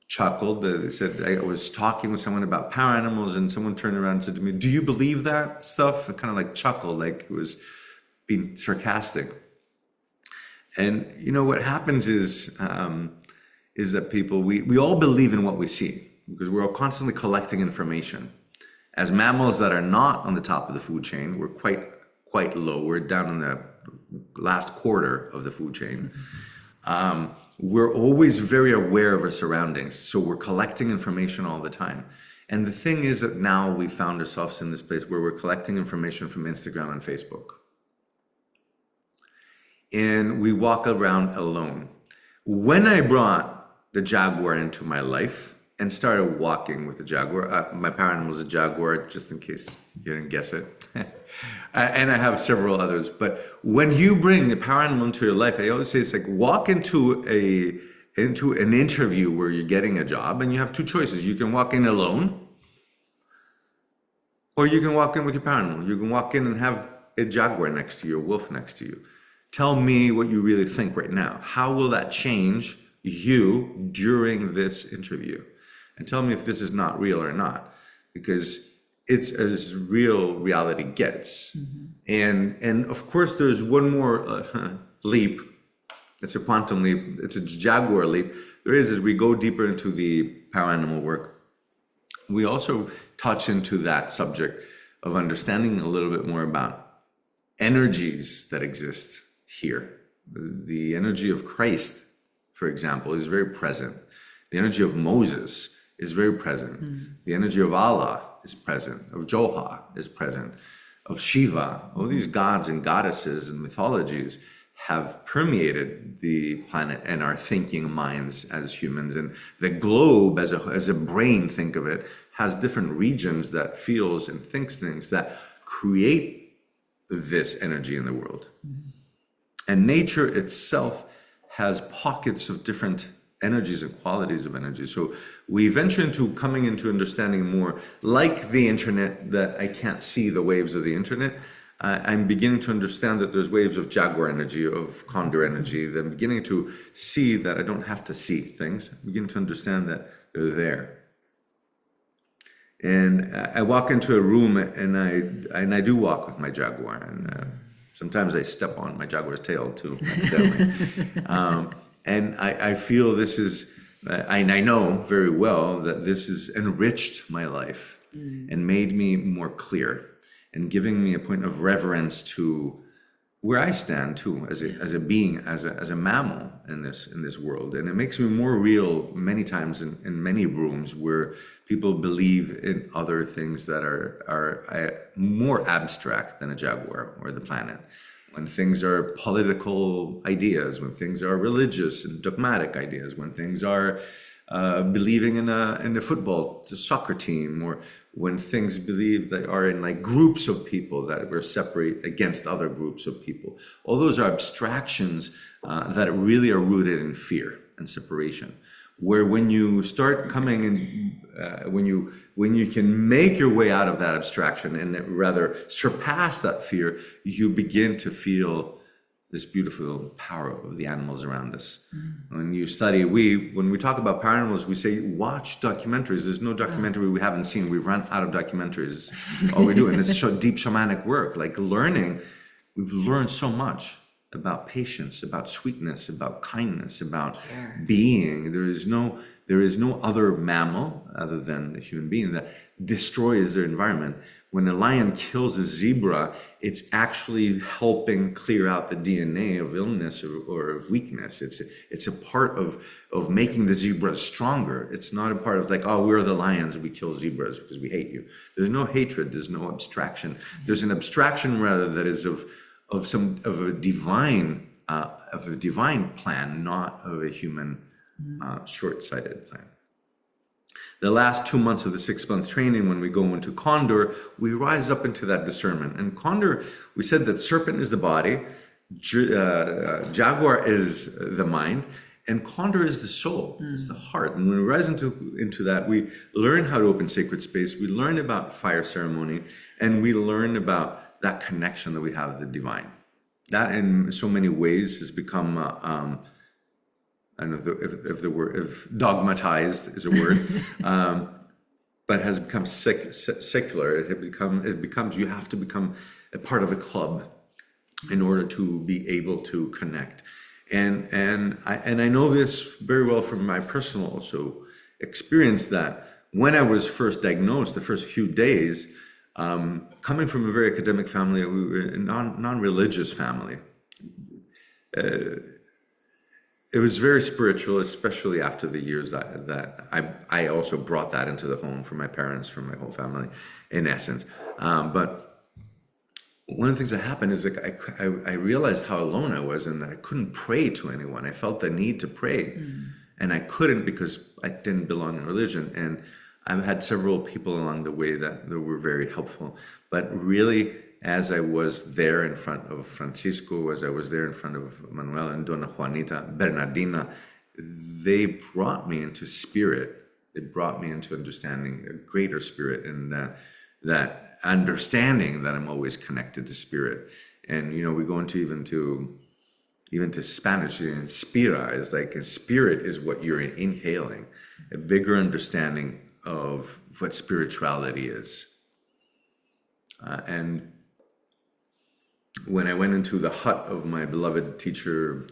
chuckled, they said, I was talking with someone about power animals, and someone turned around and said to me, do you believe that stuff? I kind of like chuckled, like it was being sarcastic. And what happens is that people, we all believe in what we see, because we're all constantly collecting information. As mammals that are not on the top of the food chain, we're quite low. We're down in the last quarter of the food chain. We're always very aware of our surroundings. So we're collecting information all the time. And the thing is that now we found ourselves in this place where we're collecting information from Instagram and Facebook. And we walk around alone. When I brought the Jaguar into my life, and started walking with the Jaguar. My power animal is a Jaguar, just in case you didn't guess it. And I have several others. But when you bring a power animal into your life, I always say it's like walk into an interview where you're getting a job, and you have two choices. You can walk in alone, or you can walk in with your power animal. You can walk in and have a Jaguar next to you, a wolf next to you. Tell me what you really think right now. How will that change you during this interview? And tell me if this is not real or not, because it's as real reality gets. Mm-hmm. And of course, there's one more leap. It's a quantum leap. It's a Jaguar leap. There is, as we go deeper into the power animal work, we also touch into that subject of understanding a little bit more about energies that exist here. The energy of Christ, for example, is very present. The energy of Moses is very present. The energy of Allah is present, of Johar is present, of Shiva. All these gods and goddesses and mythologies have permeated the planet and our thinking minds as humans. And the globe, as a brain, think of it, has different regions that feels and thinks things that create this energy in the world. And nature itself has pockets of different energies and qualities of energy. So we venture into coming into understanding more, like the internet, that I can't see the waves of the internet. I'm beginning to understand that there's waves of Jaguar energy, of Condor energy. I'm beginning to see that I don't have to see things. I'm beginning to understand that they're there. And I walk into a room, and I do walk with my Jaguar, and Sometimes I step on my jaguar's tail too, accidentally. And I feel this is, and I know very well that this has enriched my life and made me more clear and giving me a point of reverence to where I stand too, as a being, as a mammal in this world. And it makes me more real many times in many rooms where people believe in other things that are more abstract than a jaguar or the planet. When things are political ideas, when things are religious and dogmatic ideas, when things are believing in a soccer team, or when things believe they are in like groups of people that were separate against other groups of people. All those are abstractions that really are rooted in fear and separation. Where when you start coming in, when you can make your way out of that abstraction and rather surpass that fear, you begin to feel this beautiful power of the animals around us. When you study, when we talk about power animals, we say, watch documentaries. There's no documentary we haven't seen. We've run out of documentaries. All we do, and it's deep shamanic work, like learning. We've learned so much about patience, about sweetness, about kindness, about being. There is no other mammal other than the human being that destroys their environment. When a lion kills a zebra, it's actually helping clear out the DNA of illness or of weakness. It's a part of making the zebras stronger. It's not a part of like, oh, we're the lions, we kill zebras because we hate you. There's no hatred, there's no abstraction. There's an abstraction rather that is of a divine plan, not of a human short-sighted plan. The last 2 months of the 6-month training, when we go into Condor, we rise up into that discernment. And Condor, we said that serpent is the body, Jaguar is the mind, and Condor is the soul, it's the heart. And when we rise into that, we learn how to open sacred space, we learn about fire ceremony, and we learn about that connection that we have with the divine. That in so many ways has become I don't know if dogmatized is a word, but has become secular. It becomes you have to become a part of a club in order to be able to connect. And I know this very well from my personal also experience, that when I was first diagnosed, the first few days, coming from a very academic family, we were a non-religious family. It was very spiritual, especially after the years that I also brought that into the home from my parents, from my whole family, in essence. But one of the things that happened is like I realized how alone I was and that I couldn't pray to anyone. I felt the need to pray, and I couldn't because I didn't belong in religion. And I've had several people along the way that were very helpful. But really, as I was there in front of Francisco, as I was there in front of Manuel and Dona Juanita, Bernardina, they brought me into spirit. They brought me into understanding a greater spirit, and that understanding that I'm always connected to spirit. And, we go into even to Spanish, inspira is like a spirit is what you're inhaling, a bigger understanding of what spirituality is. And when I went into the hut of my beloved teacher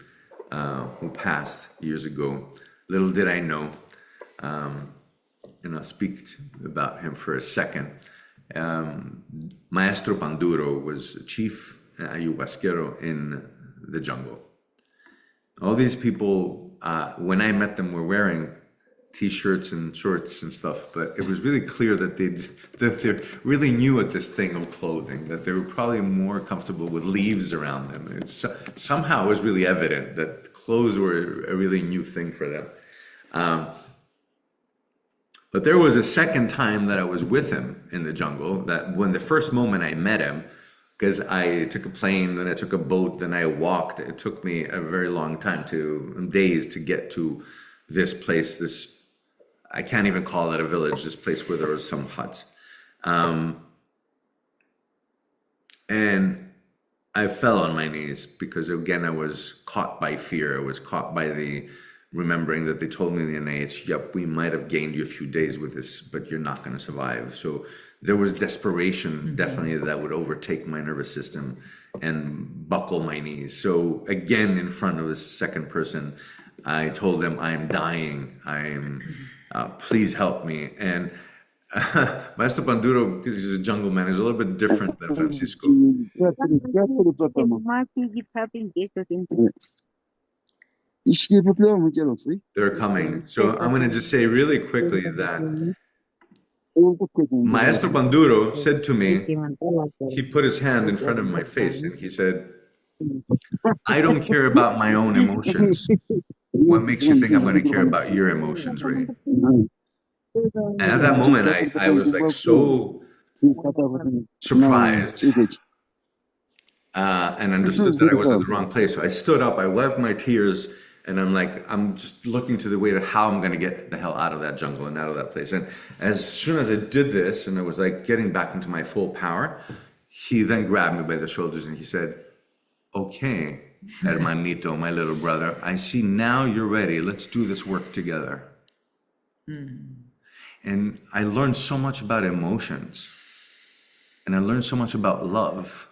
who passed years ago, little did I know, and I'll speak about him for a second. Maestro Panduro was chief ayahuasquero in the jungle. All these people, when I met them, were wearing T-shirts and shorts and stuff, but it was really clear that they really knew at this thing of clothing, that they were probably more comfortable with leaves around them. Somehow it was really evident that clothes were a really new thing for them. But there was a second time that I was with him in the jungle, that when the first moment I met him, because I took a plane, then I took a boat, then I walked. It took me a very long time, days to get to this place, I can't even call it a village, this place where there was some huts. And I fell on my knees because, again, I was caught by fear. I was caught by the remembering that they told me in the NIH, yep, we might have gained you a few days with this, but you're not going to survive. So there was desperation, definitely, that would overtake my nervous system and buckle my knees. So again, in front of the second person, I told them, I'm dying. Please help me. And Maestro Panduro, because he's a jungle man, is a little bit different than Francisco. They're coming. So I'm going to just say really quickly that Maestro Panduro said to me, he put his hand in front of my face and he said, I don't care about my own emotions. What makes you think I'm going to care about your emotions, Ray? And at that moment, I was like so surprised and understood that I was in the wrong place. So I stood up, I wiped my tears, and I'm just looking to the way to how I'm going to get the hell out of that jungle and out of that place. And as soon as I did this, and I was like getting back into my full power, he then grabbed me by the shoulders and he said, okay, hermanito, my little brother, I see now you're ready. Let's do this work together. And I learned so much about emotions, and I learned so much about love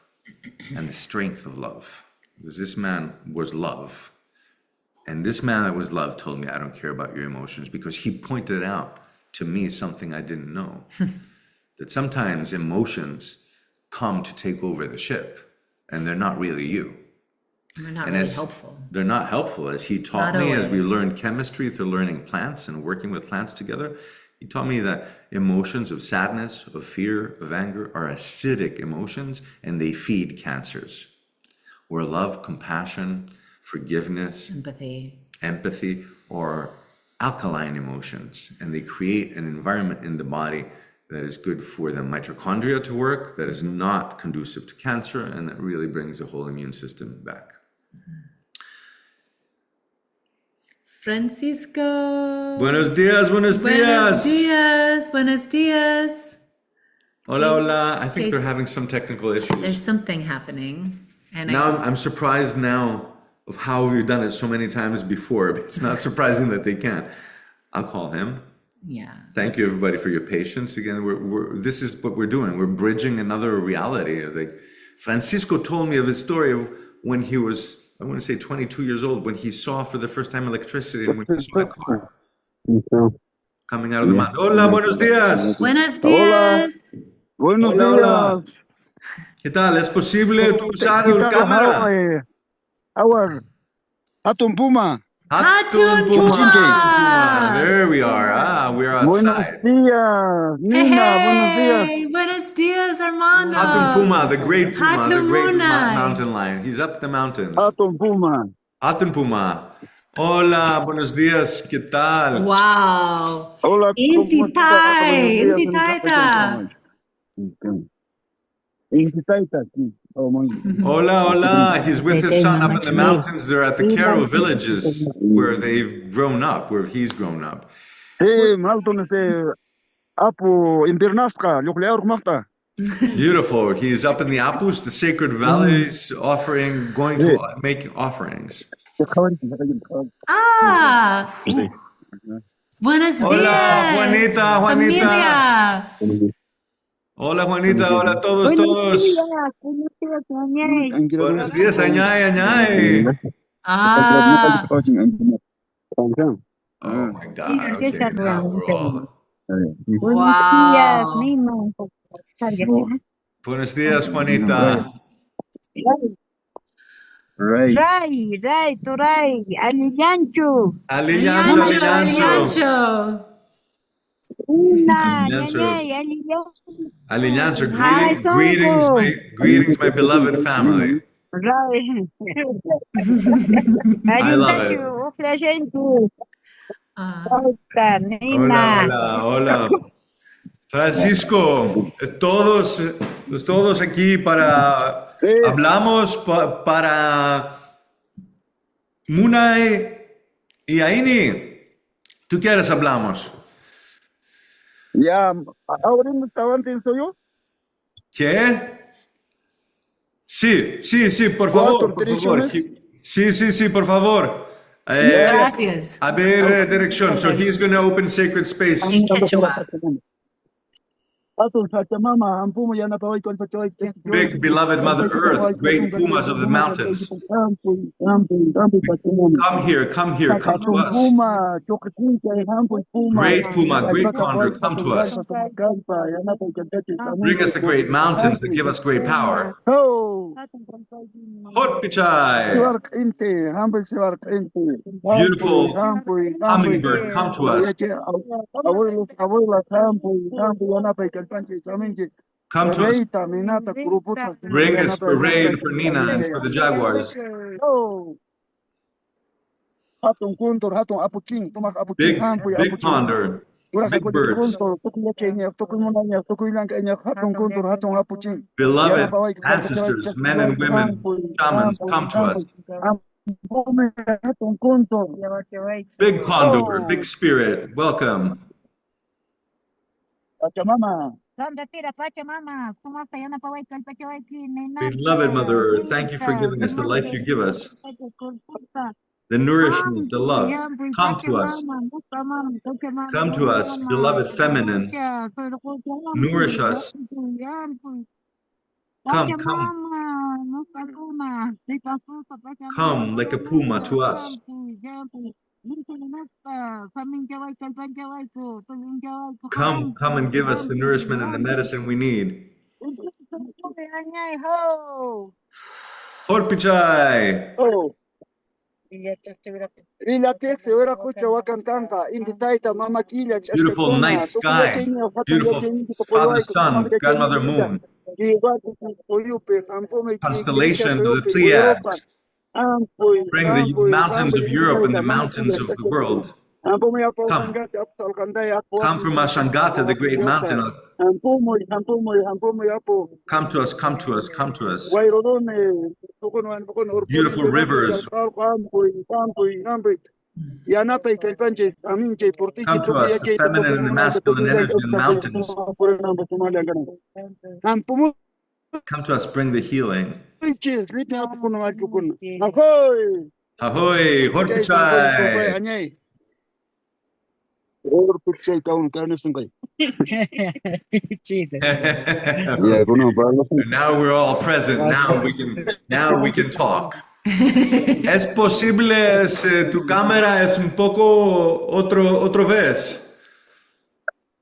and the strength of love, because this man was love. And this man that was love told me, I don't care about your emotions, because he pointed out to me something I didn't know, that sometimes emotions come to take over the ship, and they're not really you. They're not really helpful. They're not helpful. As he taught me, as we learned chemistry through learning plants and working with plants together, he taught me that emotions of sadness, of fear, of anger are acidic emotions, and they feed cancers. Where love, compassion, forgiveness, empathy are alkaline emotions, and they create an environment in the body that is good for the mitochondria to work, that is not conducive to cancer, and that really brings the whole immune system back. Francisco. Buenos dias, buenos dias. Buenos dias, buenos dias. Hola, hola. I think they're having some technical issues. There's something happening. And now I'm surprised now of how we've done it so many times before, but it's not surprising that they can't. I'll call him. Yeah. Thank you, everybody, for your patience. Again, this is what we're doing. We're bridging another reality. Like Francisco told me of his story of when he was, I want to say 22 years old, when he saw for the first time electricity and when he saw a car coming out of the mountain. Hola, buenos dias. Buenos dias. Buenos Hola. días. ¿Qué tal? ¿Es posible tú usar la cámara? Hatun Puma. Hatun Puma. There we are. We're outside. Buenos días, Nina. Buenos días. Buenos dias, Armando. Hatun Puma, the great Puma, the great Hatunmunay. mountain lion. He's up the mountains. Hatun Puma. Hatun Puma. Hola, buenos días. ¿Qué tal? Wow. Hola. Inti taita. Hola, hola. He's with his son up in the mountains. They're at the qero villages where they've grown up, where he's grown up. Beautiful. He's up in the Apus, the sacred valleys, going to make offerings. Ah. Buenos dias. Hola, Juanita. Familia. Hola, Juanita. Hola a todos. Buenos días, añay. Ah. Oh my God. Okay, now we're all... Wow. Buenos días, Juanita. Ray. Toray, Aliancho. Aliancho. Aliancho, greetings, my beloved family. I love it. Hola. Francisco, todos aquí para... Sí. Hablamos para Munay y Aini. ¿Tú quieres hablamos? Ya, ahora no estaban soy yo. ¿Qué? Sí, por favor. Sí, por favor. Gracias. A ver, dirección. So he's going to open sacred space. In Quechua. Big beloved Mother Earth, great pumas of the mountains. Come here, come here, come to us. Great puma, great condor, come to us. Bring us the great mountains that give us great power. Hot Pichai! Beautiful hummingbird, come to us. Come to us. Bring us for Ray and for Nina and for the Jaguars. Big condor, big birds. Beloved ancestors, men and women, shamans, come to us. Big condor, big spirit, welcome. Beloved Mother Earth, thank you for giving us the life you give us, the nourishment, the love. Come to us. Come to us, beloved feminine. Nourish us. Come, come. Come like a puma to us. Come, come and give us the nourishment and the medicine we need. Horpichai! Beautiful night sky, beautiful Father Sun, Grandmother Moon, constellation of the Pleiades. Bring the mountains of Europe and the mountains of the world. Come. Come from Ashangata, the great mountain. Come to us, come to us, come to us. Beautiful rivers. Come to us, the feminine and the masculine energy in mountains. Come to us, bring the healing. Ahoy, Horpichai! Now we're all present. Now we can talk. Es posible tu cámara es un poco otro vez.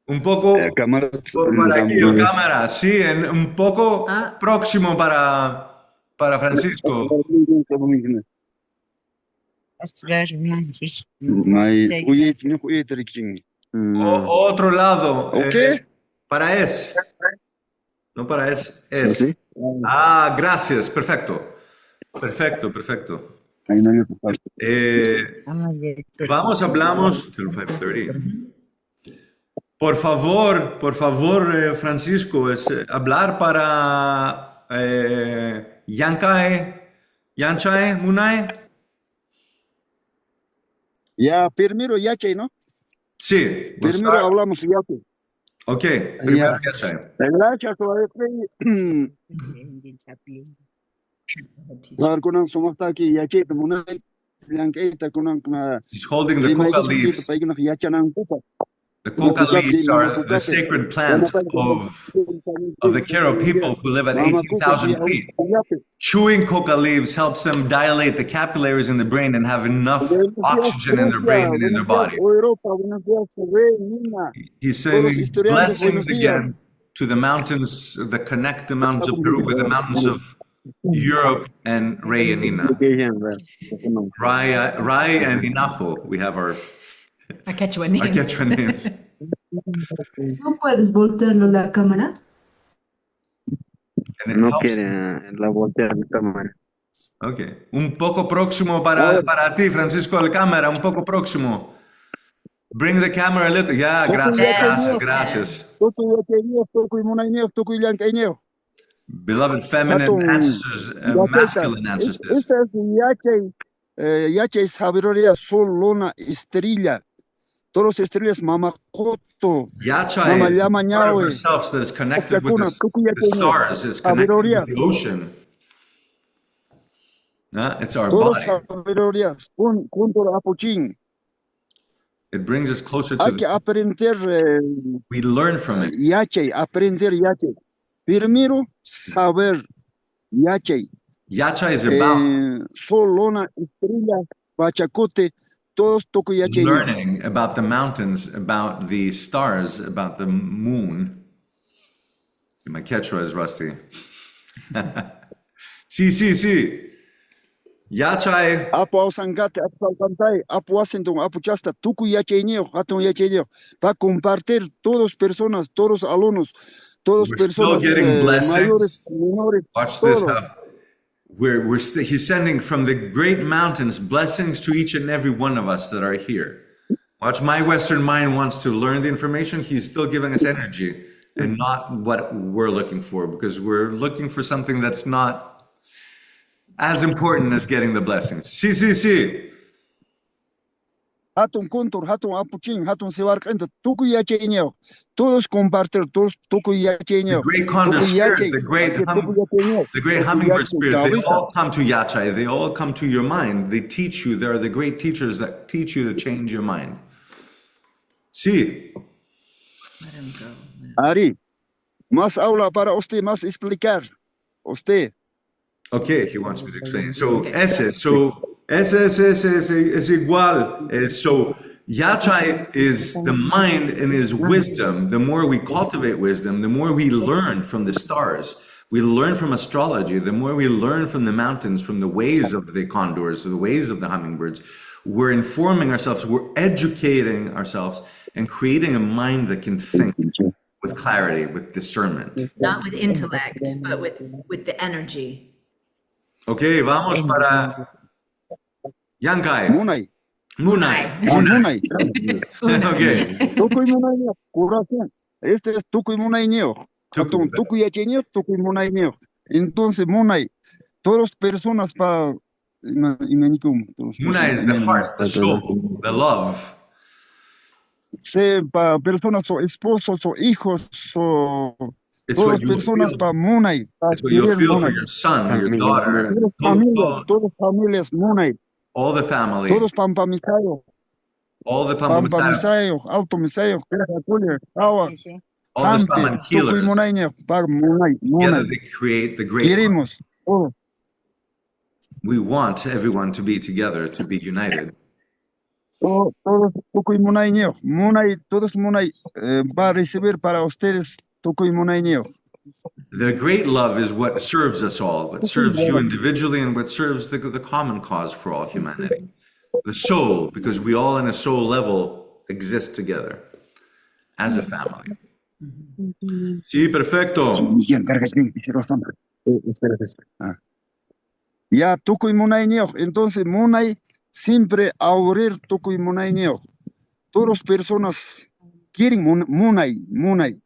Un poco para aquí, cámara, sí, un poco próximo para Francisco. Otro lado. Para es. No para es. Es. Ah, gracias. Perfecto. Perfecto, perfecto. Vamos, hablamos. Till 5:30. Por favor, Francisco, es hablar para Yanchae, Munai. Ya, primero Yache, ¿no? Sí. Primero hablamos Yache. Ok, primero Yache. Gracias, He's holding the coca leaves. The coca leaves are the sacred plant of the Qero people who live at 18,000 feet. Chewing coca leaves helps them dilate the capillaries in the brain and have enough oxygen in their brain and in their body. He's sending blessings again to the mountains that connect the mountains of Peru with the mountains of Europe and Ray and Nina. Ray and Inajo, we have our Quechua names. ¿No puedes voltearlo la cámara? No quiere la voltear la cámara. Okay. Un poco próximo para ti, Francisco, la cámara, un poco próximo. Bring the camera a little. Yeah, gracias. Beloved feminine ancestors and masculine ancestors. Yache es sabiduría, sol, luna, estrella. Todos estrellas, mamacoto. Yacha is part of ourselves that is connected with the stars, is connected with the ocean. It's our Todas body. sabidurías, junto a Apuchín. It brings us closer Hay to que aprender we learn from it. yache, aprender yache. Primero, saber yache. Yacha is about Sol, luna, estrella, bachacote, todos toco yache. learning about the mountains, about the stars, about the moon. My Quechua is rusty. Sí. Yachai. Apo ausangate, apo alpantay, apo asentón, apo chasta, tuku yachenio, hatun yachenio, para compartir todas personas, todos alumnos, todas We're still personas getting blessings. mayores, menores, Watch this. todo. He's sending from the great mountains blessings to each and every one of us that are here. Watch, my Western mind wants to learn the information. He's still giving us energy and not what we're looking for, because we're looking for something that's not as important as getting the blessings. Sí. Hatun kuntur, hatun apuchín, hatun sebarkenta, tuku yachenio, todos compartir, todos tuku yachenio. The great condor spirit, the great hummingbird spirit, they all come to Yachai. They all come to your mind. They teach you. They are the great teachers that teach you to change your mind. Sí. Let him go. Ari, más habla para usted, más explicar. Usted. Okay, he wants me to explain. So, es igual. So, Yachai is the mind and is wisdom. The more we cultivate wisdom, the more we learn from the stars. We learn from astrology. The more we learn from the mountains, from the ways of the condors, the ways of the hummingbirds, we're informing ourselves, we're educating ourselves, and creating a mind that can think with clarity, with discernment. Not with intellect, but with the energy. Okay, vamos para Yankai. Munay. Munay. Okay. Tukuy munay niyo, corazón. Este es tukuy munay niyo. Hatun tukuy yachenio, tukuy munay niyo. Entonces, munay, todas personas pa Munay is the heart, the soul, the love. Se pa personas o esposos o hijos o It's todas what you personas feel. pa munay. It's what you feel for your son or your daughter. Todas familias munay. All the family. Todos pampa misayo. All the Pampa Pampa misayo, alto misayo, agua. all the shaman healers. Together they create the great. Queremos. Oh, We want everyone to be together, to be united. todos tukuy munay niyo. Munay, todos munay va a recibir para ustedes tukuy munay niyo. The great love is what serves us all, what serves you individually and what serves the common cause for all humanity. The soul, because we all in a soul level exist together as a family. Sí, perfecto. Ya, tukuy munay niyo. Entonces, munay siempre abrir tukuy munay niyo. Todas personas quieren munay.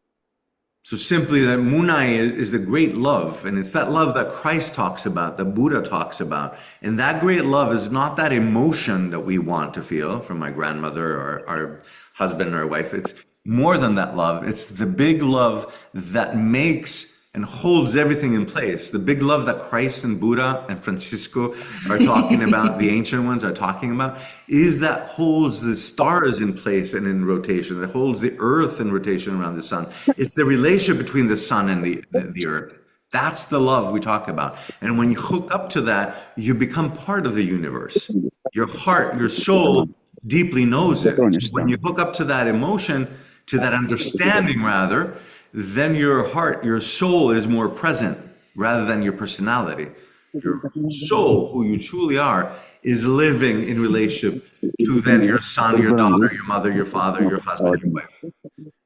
So simply that Munai is the great love, and it's that love that Christ talks about, that Buddha talks about. And that great love is not that emotion that we want to feel from my grandmother or our husband or wife. It's more than that love. It's the big love that makes and holds everything in place. The big love that Christ and Buddha and Francisco are talking about, the ancient ones are talking about, is that holds the stars in place and in rotation, that holds the earth in rotation around the sun. It's the relationship between the sun and the earth. That's the love we talk about. And when you hook up to that, you become part of the universe. Your heart, your soul deeply knows it. When you hook up to that emotion, to that understanding rather, then your heart, your soul is more present rather than your personality. Your soul, who you truly are, is living in relationship to then your son, your daughter, your mother, your father, your husband, your wife,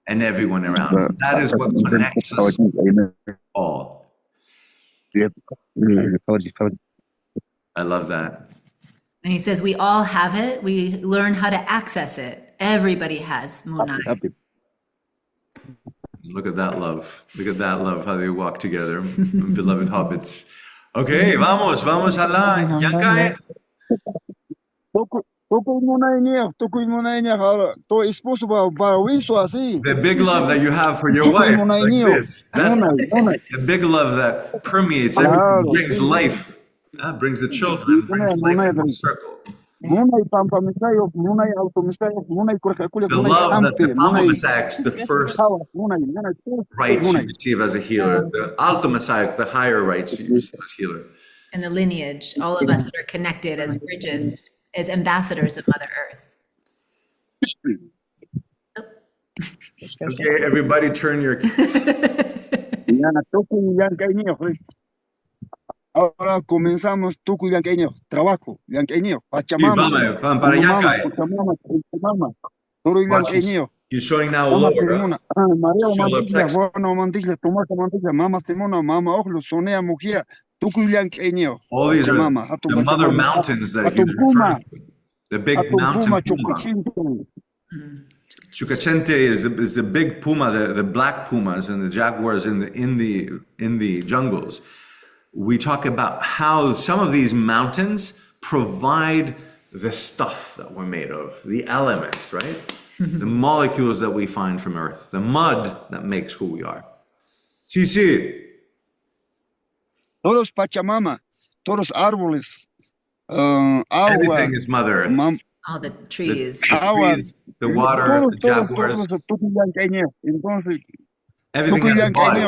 and everyone around. That is what connects us all. I love that. And he says, we all have it. We learn how to access it. Everybody has Munai. Look at that love. Look at that love, how they walk together, beloved hobbits. Okay, vamos a la Yankai. The big love that you have for your wife, like this. That's the big love that permeates everything, brings life. That brings the children, brings life into circle. Munay pampamisayo, munay automisayo, munay kurakakulik, The munay love that the hampi, munay Palmamisaks, the first hawa, munay rights you munay. receive as a healer, the Alto Messiah, the higher rights you receive as healer. And the lineage, all of us that are connected as bridges, as ambassadors of Mother Earth. Okay, everybody turn your... Yana toku yankainio. Ahora comenzamos toku yankainio, trabajo, yankainio, Pachamama. Van para Yankay. Pachamama, todo yankainio. He's showing now Mama Laura. Simona, María Show up Mandilla, next. bueno Mandilla, Tomás Mandilla, Mama Simona, Mama Ojlo, Sonea Mujia, toku yankainio. All these are Pachamama, the mother mountains that he's referring to. The big mountain puma. Chucachente is the big puma, the black pumas and the jaguars in the jungles. We talk about how some of these mountains provide the stuff that we're made of, the elements, right? The molecules that we find from Earth, the mud that makes who we are. Sí. Todos Pachamama, todos árboles, agua. Everything is Mother Earth. All the trees. The water, the jaguars. Entonces, Everything has a body.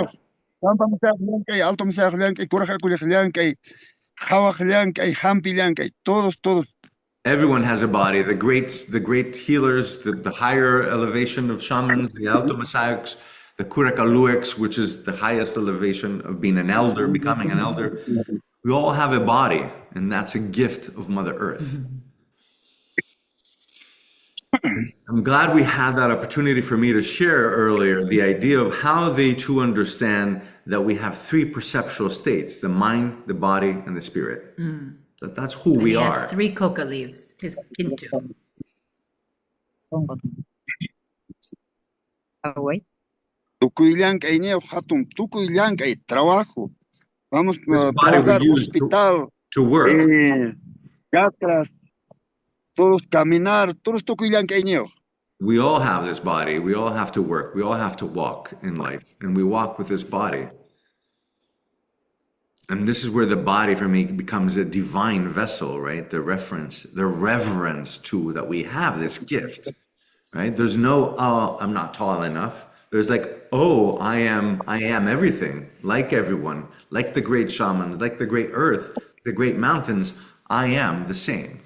Everyone has a body. The great healers, the higher elevation of shamans, the Alto Messiahs, the Kurakalueks, which is the highest elevation of being an elder, becoming an elder. We all have a body, and that's a gift of Mother Earth. I'm glad we had that opportunity for me to share earlier the idea of how they too understand that we have three perceptual states, the mind, the body, and the spirit. That's who we He are. has 3 coca leaves, his kintu. Trabajo. Vamos This a body we trabajar use hospital, to work. chakras, todos caminar, todos tokuyankaineo. We all have this body. We all have to work. We all have to walk in life. And we walk with this body. And this is where the body for me becomes a divine vessel, right? The reverence to that we have this gift, right? There's no, oh, I'm not tall enough. There's like, oh, I am everything, like everyone, like the great shamans, like the great earth, the great mountains. I am the same.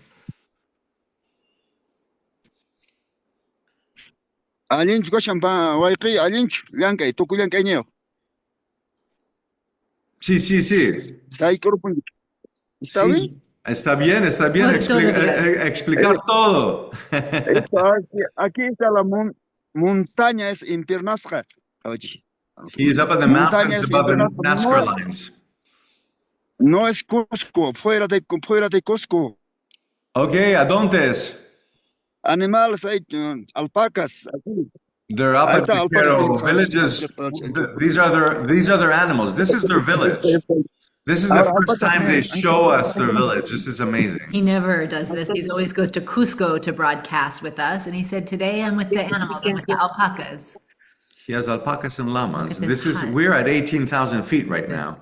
Alinch goshamba waiqi alinch llankay tukuyankaineo. Sí. Sai korpun. ¿Está bien? Está bien. Explicar todo. Aquí está la montaña es Impernasca. He is up in the mountains above the Nazca lines. No es Cusco, fuera de Cusco. Okay, ¿a dónde es? Animales hay alpacas. Aquí. They're up at the qero villages. These are their animals. This is their village. This is the first time they show us their village. This is amazing. He never does this. He always goes to Cusco to broadcast with us. And he said, today I'm with the animals. I'm with the alpacas. He has alpacas and llamas. We're at 18,000 feet right now.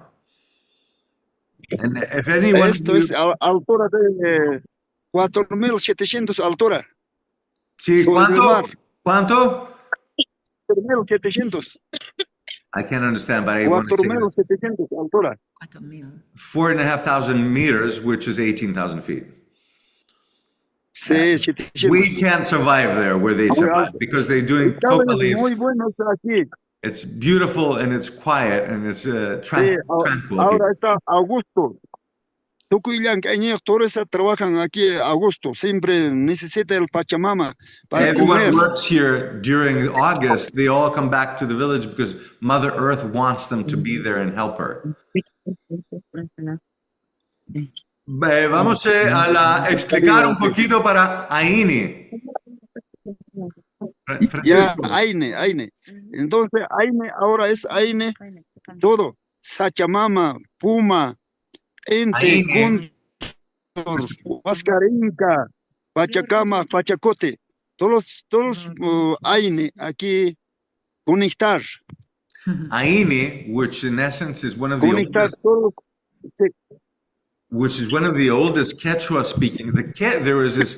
And if anyone... Esto es altura de 4,700 altura. Sí, ¿cuánto? 4,700. I can't understand, but I want to say 4,700 altura. 4,500 meters, which is 18,000 feet. Sí, 700. We can't survive there where they survive because they're doing coca leaves. Muy bueno aquí. It's beautiful and it's quiet and it's tranquil. Ahora está Augusto. Tucuyancañez, todos trabajan aquí Augusto. Siempre necesita el Pachamama para Everyone comer. works here during August. They all come back to the village because Mother Earth wants them to be there and help her. Vamos a explicar un poquito para Aini. Ya, Aine. Entonces, Aine ahora es Aine, todo. Sachamama, Puma, Ente, Cóndor, Huascarinca, Pachacama, Pachacote. Todos Aine aquí conectar. Aini, which in essence is one of the Conectar oldest, todos. which is one of the oldest Quechua speaking. There is this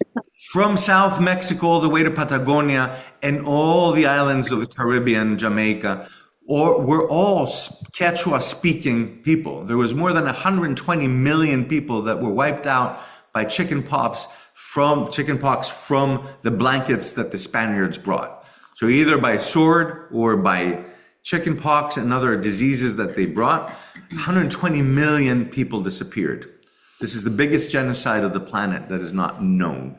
from South Mexico all the way to Patagonia and all the islands of the Caribbean, Jamaica, were all Quechua speaking people. There was more than 120 million people that were wiped out by chickenpox from the blankets that the Spaniards brought. So either by sword or by chickenpox and other diseases that they brought, 120 million people disappeared. This is the biggest genocide of the planet that is not known.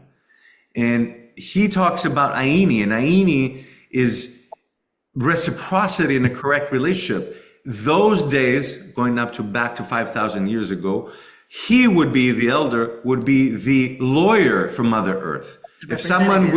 And he talks about Aini, and Aini is reciprocity in a correct relationship. Those days, going back to 5,000 years ago, he would be, the elder, would be the lawyer for Mother Earth. If someone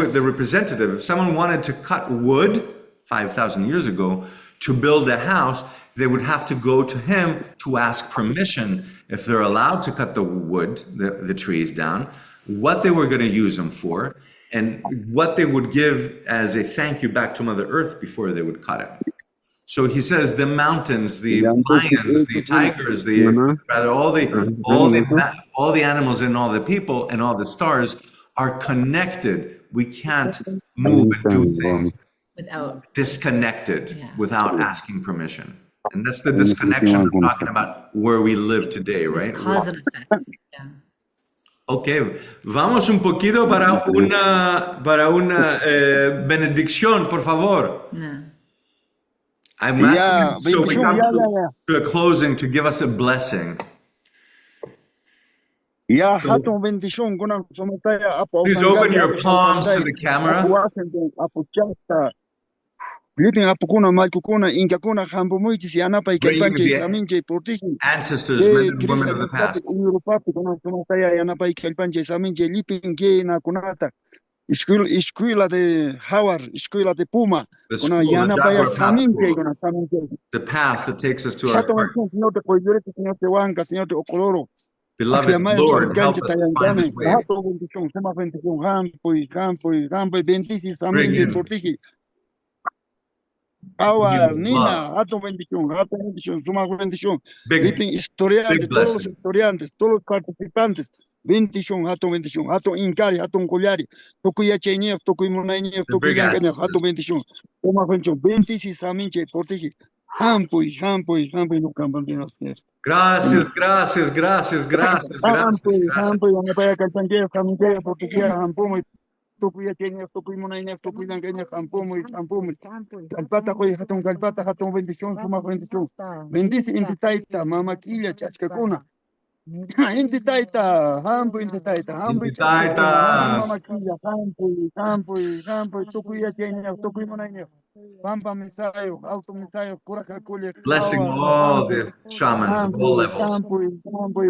wanted to cut wood 5,000 years ago to build a house, they would have to go to him to ask permission if they're allowed to cut the wood, the trees down, what they were going to use them for, and what they would give as a thank you back to Mother Earth before they would cut it. So he says the mountains, the lions, the tigers, all the animals and all the people and all the stars are connected. We can't move and do things without asking permission. And that's the disconnection I'm talking about where we live today, right? Cause and effect. Yeah. Ok, vamos un poquito para una benedicción, por favor. No. I'm asking you, so we come to a closing, to give us a blessing. Please open your palms to the camera. Living apukuna malkukuna inkakuna hambomuitis yanapai kalpanche saminche portiji ancestors, men and women of the past. Europapi kuna kaya yanapai kalpanche saminche lipin ke na kunata escuela de Jaguar, escuela de Puma kuna yanapai saminche kuna saminche. The path that takes us to our heart. Beloved Lord, help us to find this way. Bring in Nina, hato bendición, suma bendición. Living historiantes, todos los historiantes, todos los participantes. Bendición, hato incari, hato collari. Tokuya cheñef, tokuy monañef, tokuy yancanef, hato bendición. Suma bendición, bendici saminche, portici. Hampuy, no campan de los pies. Gracias. Hampuy, no vaya calpanche, saminche, portici, hampuy. Tokuya cheñef, tokuy monañef, tokuy yancanef, hampuy. Kalpata koy hatong bendición, suma bendición. Bendice inti taita, mamaquilla, chachkakuna. Inti taita, hampo inti taita, mamaquilla, hampo, tokuya cheña, tokuy monaña. Pampa misayo, auto misayo, pura calculia. Blessing all the shamans of all levels. Hampo,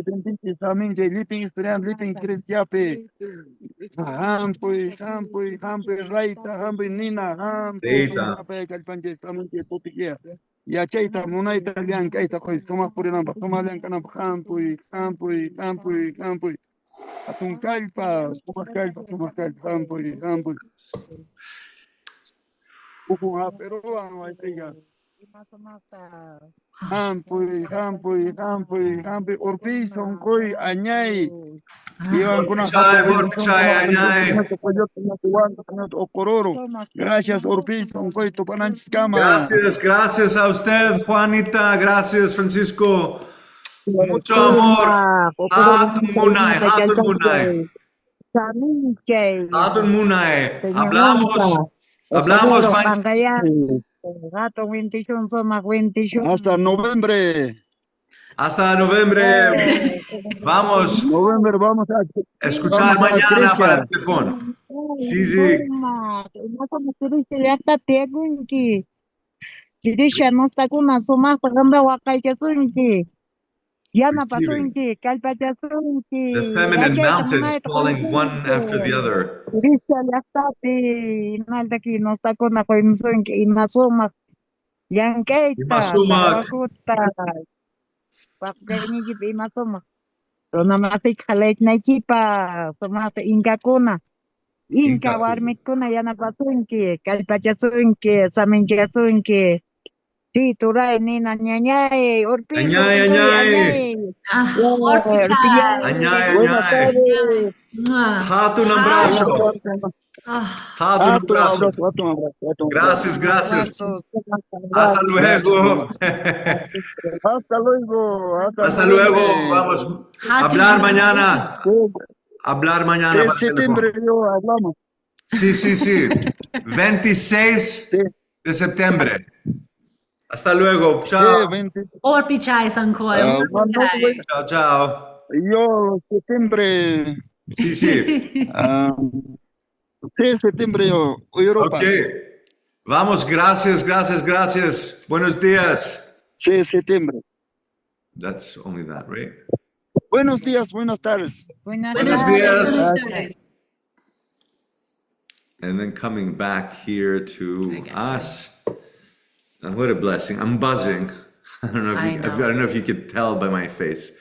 bendice saminje, liping historian, liping cristiape. Hampo, raita, hampo, nina, hampo, calpanje, saminje, potiquia. Ya chaita, monaita, lian, kaita, koy, soma purinamba, soma lian canamba, hampo, atun calpa, soma calpa, hampo. Peruano, I think. Hampuy, orpison, koi, añay. Gracias, orpison, koi, topananchis cama. Gracias a usted, Juanita. Gracias, Francisco. Mucho amor. Hatun munay. Hablamos mañana. Hasta noviembre. Vamos. Noviembre, vamos a escuchar mañana para el teléfono. Sí. The feminine mountains calling one after the other. Sí, turay, nina, ñañay, orpizo, Añay, punzoy, añay. añay. Ah, Orpillay. Añay, Buenas añay. tardes. Mwah. Hatun Buenas abrazo. tardes. Ah, Hatun abrazo. Otro abrazo, otro abrazo. Gracias, gracias. Abrazos. Hasta Gracias, luego. mamá. Hasta luego, hasta Hasta luego. noviembre. Vamos a Hatu hablar Hatu. mañana. Hablar mañana En por teléfono. septiembre yo hablamos. Sí, sí, sí. 26 Sí, de septiembre. Hasta luego. sí, Chao. 20. Orpichai Sankoy. Bueno, Chao, chao. yo septiembre, Sí, sí. ah, sí, septiembre yo, Ok. Europa. Vamos, gracias, gracias, gracias. Buenos días. Sí, septiembre. That's only that, right? Buenos días, buenas tardes. Buenas Buenos tardes. días. Buenas tardes. And then coming back here to I gotcha. us. What a blessing. I'm buzzing. I don't know if I you, know. I don't know if you could tell by my face.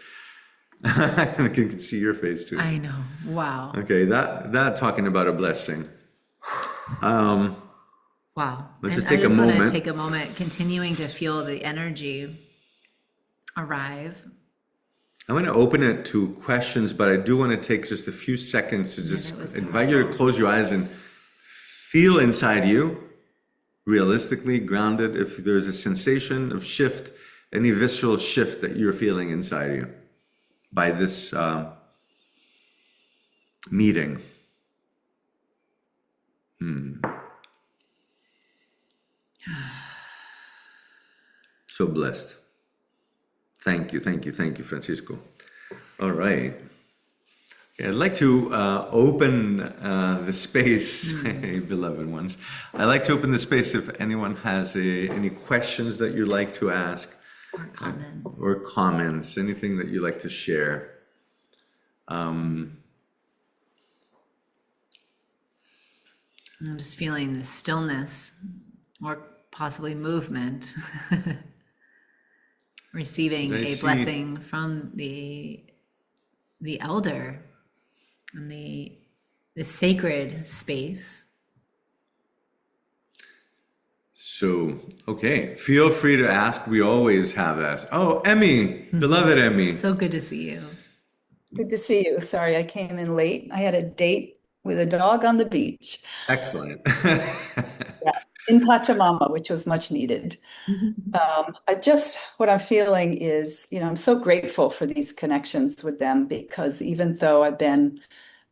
I can see your face too. I know. Wow. Okay, that talking about a blessing. Wow. Let's just And take a I just want to moment. take a moment, continuing to feel the energy arrive. I'm going to open it to questions, but I do want to take just a few seconds to that just was invite you to close your eyes and feel inside you, realistically grounded, if there's a sensation of shift, any visceral shift that you're feeling inside you by this meeting. So blessed. Thank you, thank you, thank you, Francisco. All right. Yeah, I'd like to open the space, beloved ones. I'd like to open the space if anyone has any questions that you'd like to ask. Or comments. Or comments, anything that you'd like to share. I'm just feeling the stillness or possibly movement. Receiving Did I a see- blessing from the elder and the sacred space. So, okay, feel free to ask. We always have that. Oh, Emmy, beloved Emmy. So good to see you. Good to see you. Sorry, I came in late. I had a date with a dog on the beach. Excellent. Yeah, in Pachamama, which was much needed. What I'm feeling is, I'm so grateful for these connections with them, because even though I've been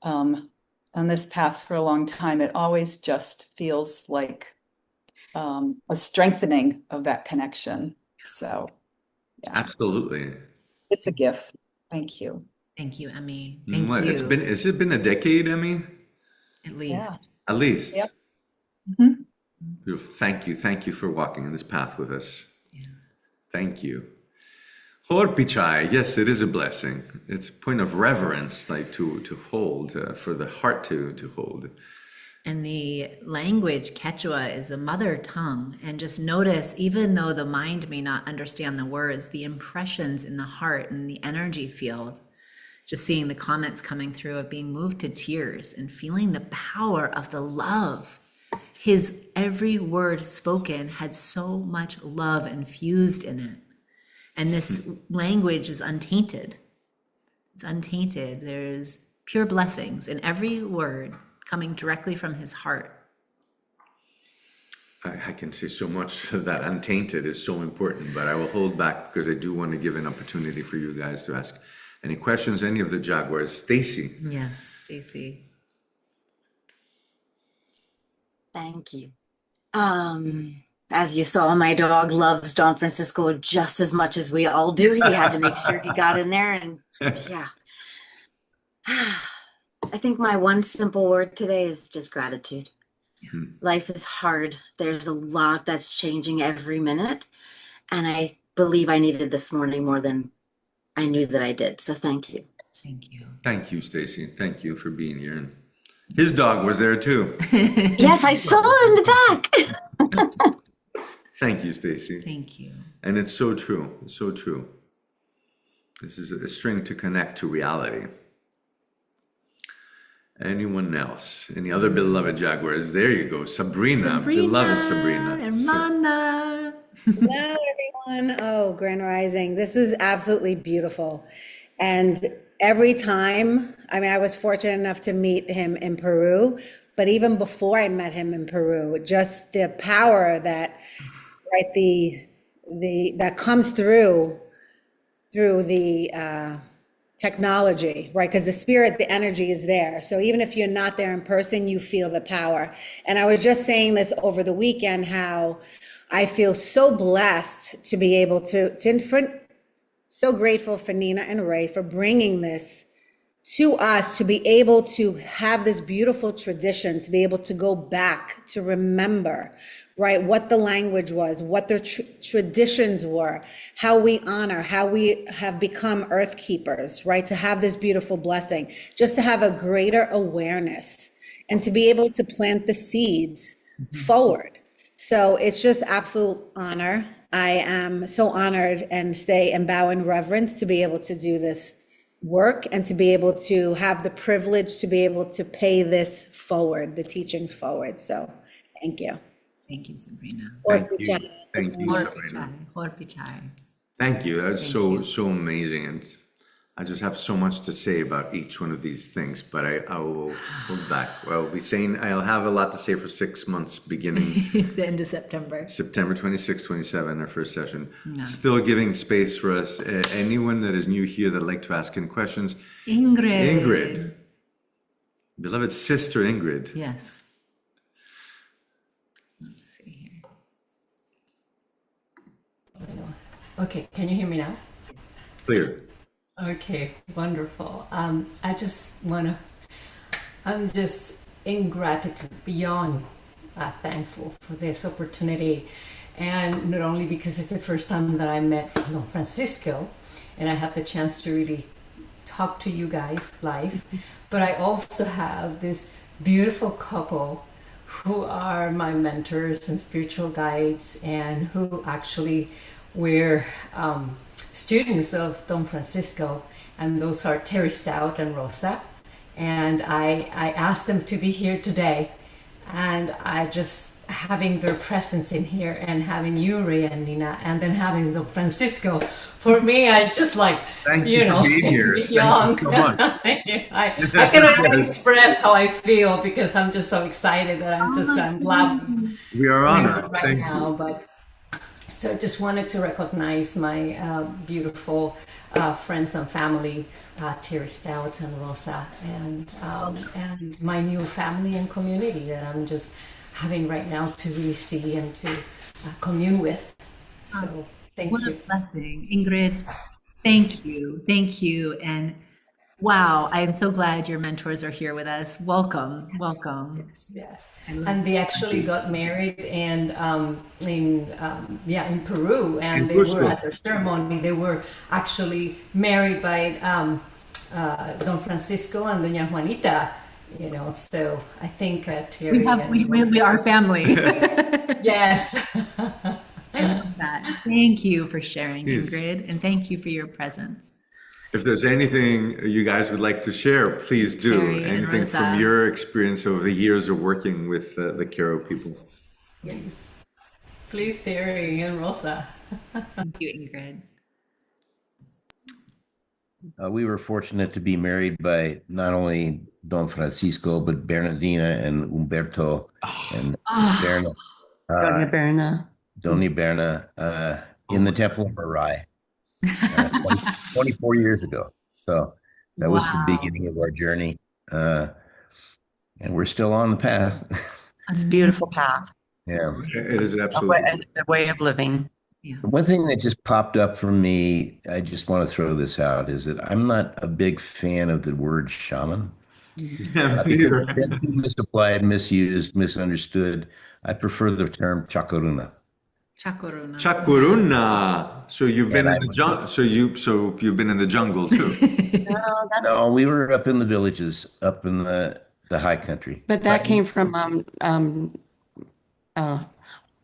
on this path for a long time, it always just feels like a strengthening of that connection. So, yeah, Absolutely. it's a gift. Thank you. Thank you, Emmy. Thank What, you. has it been a decade, Emmy? At least. Yeah. At least. Yep. Mhm. Beautiful. Thank you for walking in this path with us. Yeah. Thank you. Horpichai, yes, it is a blessing. It's a point of reverence, like to hold, for the heart to hold. And the language, Quechua, is a mother tongue. And just notice, even though the mind may not understand the words, the impressions in the heart and the energy field, just seeing the comments coming through of being moved to tears and feeling the power of the love. His every word spoken had so much love infused in it. And this language is untainted. It's untainted. There's pure blessings in every word coming directly from his heart. I can say so much that untainted is so important, but I will hold back because I do want to give an opportunity for you guys to ask any questions, any of the Jaguars. Stacy. Yes, Stacey. Thank you. As you saw, my dog loves Don Francisco just as much as we all do. He had to make sure he got in there, and yeah. I think my one simple word today is just gratitude. Life is hard. There's a lot that's changing every minute, and I believe I needed this morning more than I knew that I did. So thank you. Thank you. Thank you, Stacy. Thank you for being here. And his dog was there too. Yes, I saw in the back. Thank you, Stacy. Thank you. And it's so true. It's so true. This is a string to connect to reality. Anyone else? Any other beloved Jaguars? There you go. Sabrina, beloved Sabrina. Hermana. Hello, everyone. Oh, Grand Rising. This is absolutely beautiful. And every time, I mean, I was fortunate enough to meet him in Peru, but even before I met him in Peru, just the power that, right, that comes through the technology, right? Because the spirit, the energy is there. So even if you're not there in person, you feel the power. And I was just saying this over the weekend, how I feel so blessed to be able so grateful for Nina and Ray for bringing this to us, to be able to have this beautiful tradition, to be able to go back, to remember, right, what the language was, what their traditions were, how we honor, how we have become earth keepers, right, to have this beautiful blessing, just to have a greater awareness and to be able to plant the seeds forward. So it's just absolute honor. I am so honored and bow in reverence to be able to do this work and to be able to have the privilege to be able to pay this forward, the teachings forward. So thank you. Thank you, Sabrina. Thank you. Thank you, Sabrina. Thank you. That's so amazing. And I just have so much to say about each one of these things, but I will hold back. I'll be saying, I'll have a lot to say for 6 months beginning the end of September. September 26, 27, our first session. Yeah. Still giving space for us. Anyone that is new here that'd like to ask any questions. Ingrid. Beloved sister Ingrid. Yes. Let's see here. Okay, can you hear me now? Clear. Okay, wonderful. I'm just in gratitude, beyond thankful for this opportunity. And not only because it's the first time that I met Don Francisco and I had the chance to really talk to you guys live, but I also have this beautiful couple who are my mentors and spiritual guides and who actually were students of Don Francisco, and those are Terry Stout and Rosa. And I asked them to be here today, and I just having their presence in here and having you, Ray and Nina, and then having Don Francisco, for me, I just like, you know, beyond. Thank you so much. I cannot express how I feel because I'm just so excited that I'm glad we are honored right now. But so I just wanted to recognize my beautiful friends and family, Terry Stout and Rosa, and my new family and community that I'm just having right now to really see and to commune with. So thank you. What a blessing. Ingrid, thank you. And wow, I'm so glad your mentors are here with us. Welcome. Yes. And they actually got married in Peru, and they were at their ceremony. They were actually married by Don Francisco and Doña Juanita. You know, so I think Terry. We really are family. Yes. I love that. Thank you for sharing, Ingrid, and thank you for your presence. If there's anything you guys would like to share, please do. Terry anything from your experience over the years of working with the qero people. Yes. Please, Terry and Rosa. Thank you, Ingrid. We were fortunate to be married by not only Don Francisco, but Bernardina and Umberto and Berna. Dona Berna in the Temple of Marai 24 years ago. So that was the beginning of our journey. And we're still on the path. It's a beautiful path. Yeah, it is absolutely a way of living. Yeah. One thing that just popped up for me, I just want to throw this out, is that I'm not a big fan of the word shaman. Because it's been misapplied, misused, misunderstood. I prefer the term chakuruna. Chakuruna. So you've been in the jungle. So you've been in the jungle too. No, we were up in the villages, up in the high country. But that came from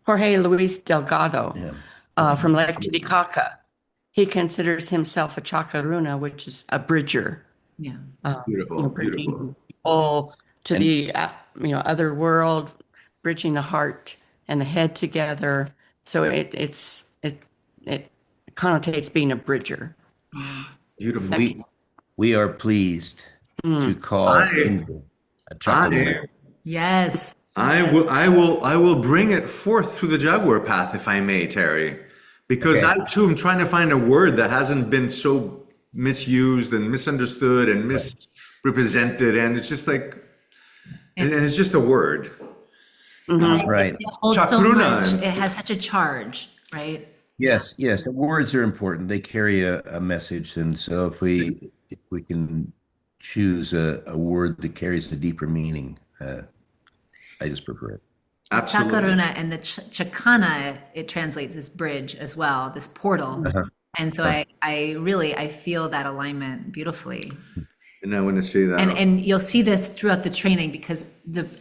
Jorge Luis Delgado from Lake Titicaca. He considers himself a chakaruna, which is a bridger. Yeah. Beautiful. portal to the other world, bridging the heart and the head together. So it connotates being a bridger. Beautiful. We are pleased to call Ingrid a chakaruna. Yes. I will bring it forth through the Jaguar path, if I may, Terry, because I too am trying to find a word that hasn't been so misused and misunderstood and misrepresented, and it's just like, and it's just a word. Right. It holds so much. It has such a charge, right? Yes. The words are important. They carry a message, and so if we can choose a word that carries a deeper meaning, I just prefer it. Absolutely. Chakaruna and the chakana, it translates as bridge as well, this portal. And so I feel that alignment beautifully. And I want to see that. And you'll see this throughout the training, because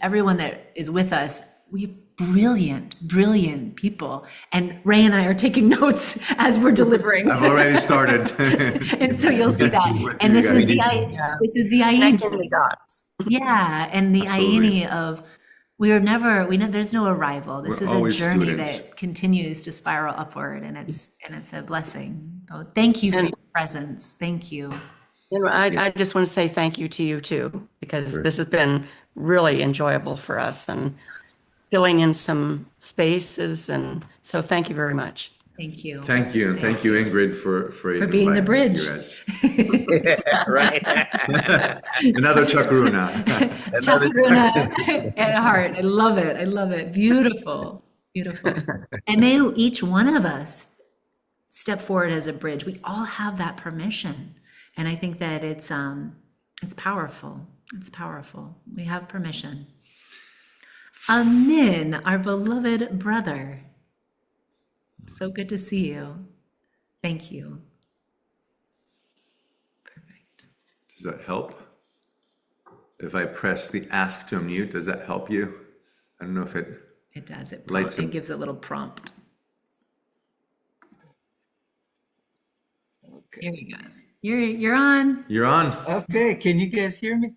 everyone that is with us, we brilliant people. And Ray and I are taking notes as we're delivering. I've already started. And so you'll see that. And this is the Aini. Yeah, and the Aini of there's no arrival. This is a journey that continues to spiral upward, and it's a blessing. So thank you for your presence. Thank you. I just want to say thank you to you too, because this has been really enjoyable for us and filling in some spaces, and so thank you very much. Thank you. Thank you, Ingrid, for being the bridge. Right. Another chakaruna. Chakaruna and heart. I love it. Beautiful. And may each one of us step forward as a bridge. We all have that permission, and I think that it's powerful. It's powerful. We have permission. Amin, our beloved brother. So good to see you. Thank you. Perfect. Does that help? If I press the ask to unmute, does that help you? I don't know if it... It does. It gives a little prompt. Okay. Here we go. You're on. You're on. Okay, can you guys hear me?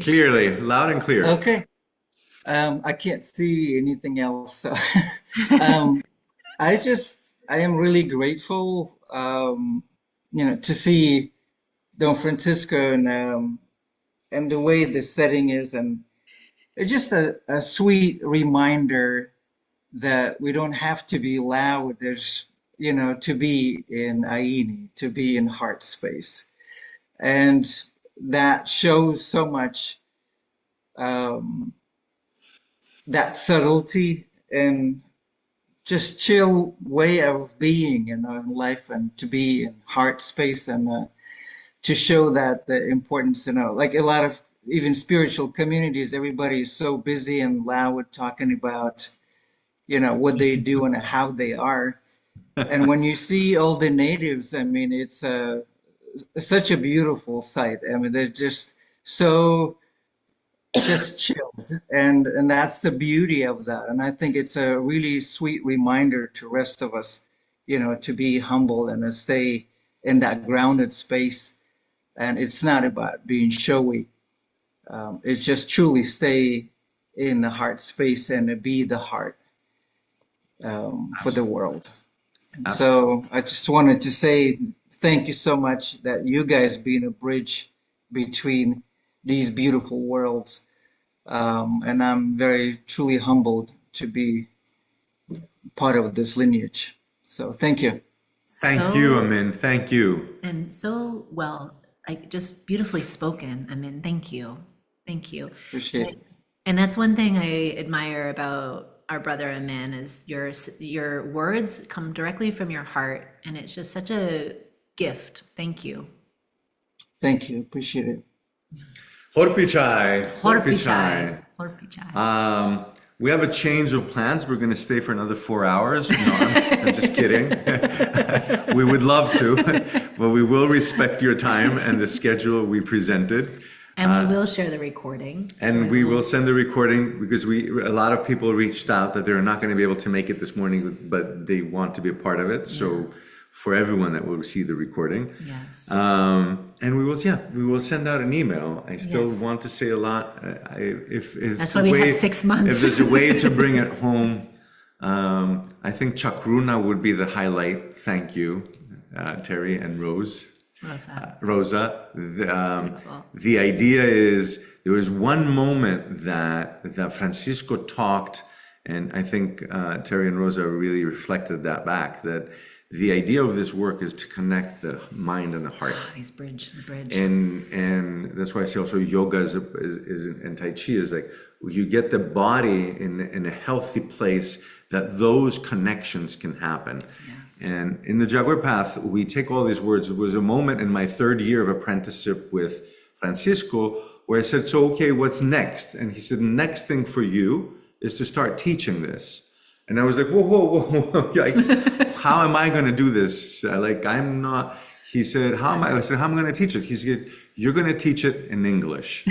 Clearly, loud and clear. Okay. I can't see anything else. So I am really grateful, to see Don Francisco and the way the setting is, and it's just a sweet reminder that we don't have to be loud. There's, to be in Aini, to be in heart space, and that shows so much. That subtlety and just chill way of being in our life, and to be in heart space, and to show that the importance, like a lot of even spiritual communities, everybody is so busy and loud talking about, what they do and how they are. And when you see all the natives, I mean, it's such a beautiful sight. I mean, they're just so just chilled, and that's the beauty of that. And I think it's a really sweet reminder to rest of us, to be humble and to stay in that grounded space. And it's not about being showy. It's just truly stay in the heart space and to be the heart for the world. So I just wanted to say thank you so much that you guys being a bridge between these beautiful worlds. And I'm very truly humbled to be part of this lineage. So thank you. Thank you, Amin. Thank you. And so just beautifully spoken, Amin. Thank you. Appreciate it. And that's one thing I admire about our brother Amin, is your words come directly from your heart, and it's just such a gift. Thank you. Thank you. Appreciate it. Horpichai. Horpichai. We have a change of plans. We're going to stay for another 4 hours. No, I'm just kidding. We would love to, but we will respect your time and the schedule we presented. And we will share the recording. And we will send the recording, because a lot of people reached out that they're not going to be able to make it this morning, but they want to be a part of it. So for everyone that will see the recording. Yes. And we will send out an email. I still Yes. want to say a lot. If That's why we have 6 months. If there's a way to bring it home, I think Chakruna would be the highlight. Thank you, Terry and Rosa. The idea is there was one moment that Francisco talked, and I think Terry and Rosa really reflected that back, that the idea of this work is to connect the mind and the heart. The bridge. And that's why I say also yoga is and Tai Chi is like, you get the body in a healthy place that those connections can happen. And in the Jaguar Path, we take all these words. It was a moment in my 3rd year of apprenticeship with Francisco where I said, so, okay, what's next? And he said, the next thing for you is to start teaching this. And I was like, whoa. Like, how am I going to do this? I'm not. He said, how am I? I said, how am I going to teach it? He said, you're going to teach it in English.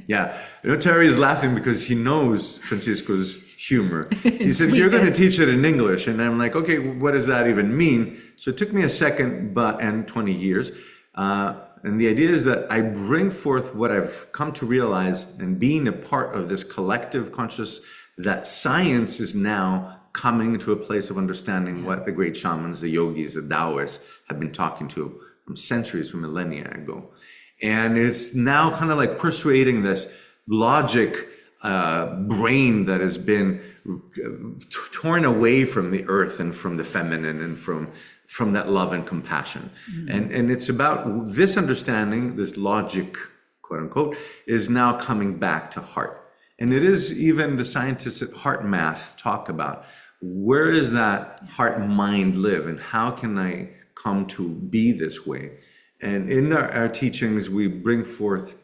Yeah. Terry is laughing because he knows Francisco's humor. He said, you're going to teach it in English. And I'm like, okay, what does that even mean? So it took me a second, and 20 years. And the idea is that I bring forth what I've come to realize, and being a part of this collective conscious, that science is now coming to a place of understanding what the great shamans, the yogis, the Taoists have been talking to from centuries, from millennia ago. And it's now kind of like persuading this logic brain that has been torn away from the earth and from the feminine and from that love and compassion. And it's about this understanding, this logic, quote unquote, is now coming back to heart. And it is even the scientists at Heart Math talk about, where is that heart mind live and how can I come to be this way? And in our teachings, we bring forth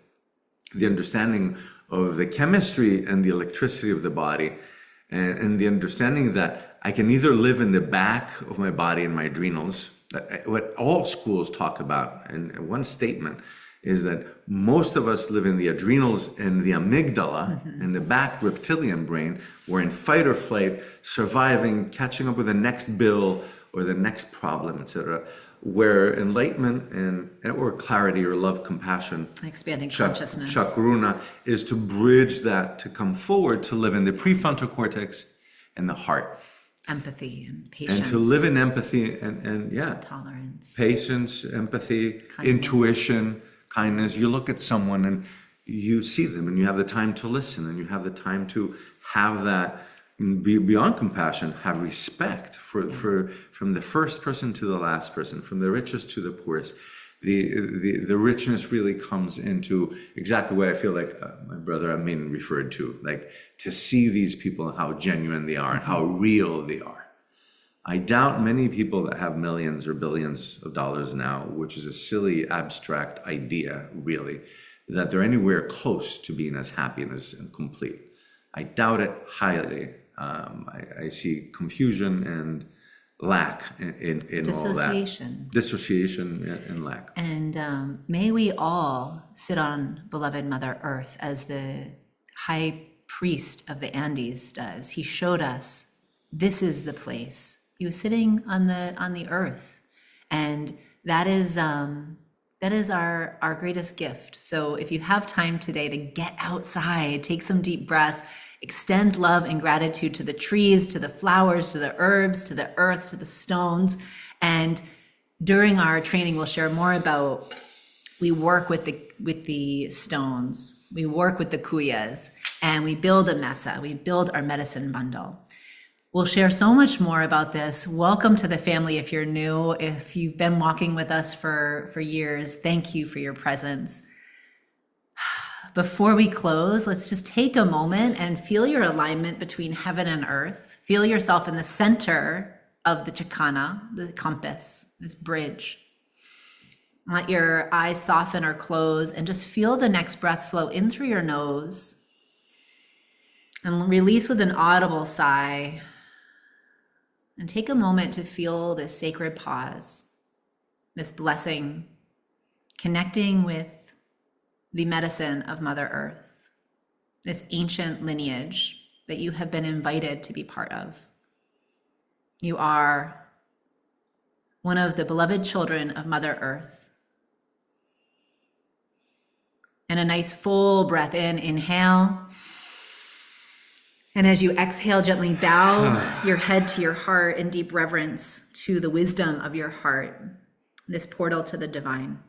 the understanding of the chemistry and the electricity of the body, and the understanding that I can either live in the back of my body and my adrenals, what all schools talk about. And one statement is that most of us live in the adrenals and the amygdala and the back reptilian brain. We're in fight or flight, surviving, catching up with the next bill or the next problem, etc. Where enlightenment or clarity or love, compassion, expanding consciousness, chakruna, is to bridge that, to come forward, to live in the prefrontal cortex and the heart. Empathy and patience. And to live in empathy and tolerance. Patience, empathy, kindness. Intuition, kindness. You look at someone and you see them and you have the time to listen and you have the time to have that, beyond compassion, have respect from the first person to the last person, from the richest to the poorest. The richness really comes into exactly what I feel like my brother Amin referred to, like to see these people and how genuine they are and how real they are. I doubt many people that have millions or billions of dollars now, which is a silly abstract idea really, that they're anywhere close to being as happy and as complete. I doubt it highly. I see confusion and lack in all that. Dissociation and lack. And may we all sit on beloved Mother Earth as the high priest of the Andes does. He showed us this is the place. He was sitting on the earth, and that is our greatest gift. So if you have time today to get outside, take some deep breaths, extend love and gratitude to the trees, to the flowers, to the herbs, to the earth, to the stones. And during our training, we'll share more about, we work with the stones, we work with the kuyas, and we build a mesa, we build our medicine bundle. We'll share so much more about this. Welcome to the family if you're new. If you've been walking with us for years, thank you for your presence. Before we close, let's just take a moment and feel your alignment between heaven and earth. Feel yourself in the center of the chakana, the compass, this bridge. Let your eyes soften or close and just feel the next breath flow in through your nose and release with an audible sigh. And take a moment to feel this sacred pause, this blessing, connecting with the medicine of Mother Earth, this ancient lineage that you have been invited to be part of. You are one of the beloved children of Mother Earth. And a nice full breath in, inhale. And as you exhale, gently bow your head to your heart in deep reverence to the wisdom of your heart, this portal to the divine.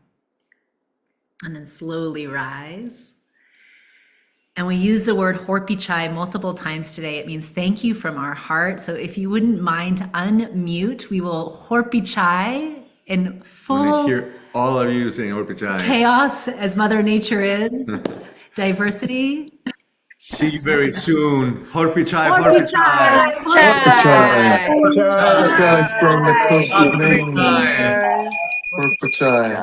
And then slowly rise. And we use the word Horpichai multiple times today. It means thank you from our heart. So if you wouldn't mind to unmute, we will Horpichai in full hear all of you saying Horpichai. Chaos as Mother Nature is, diversity. See you very soon. Horpichai, Horpichai. Horpichai from the coast of Maine. Horpichai.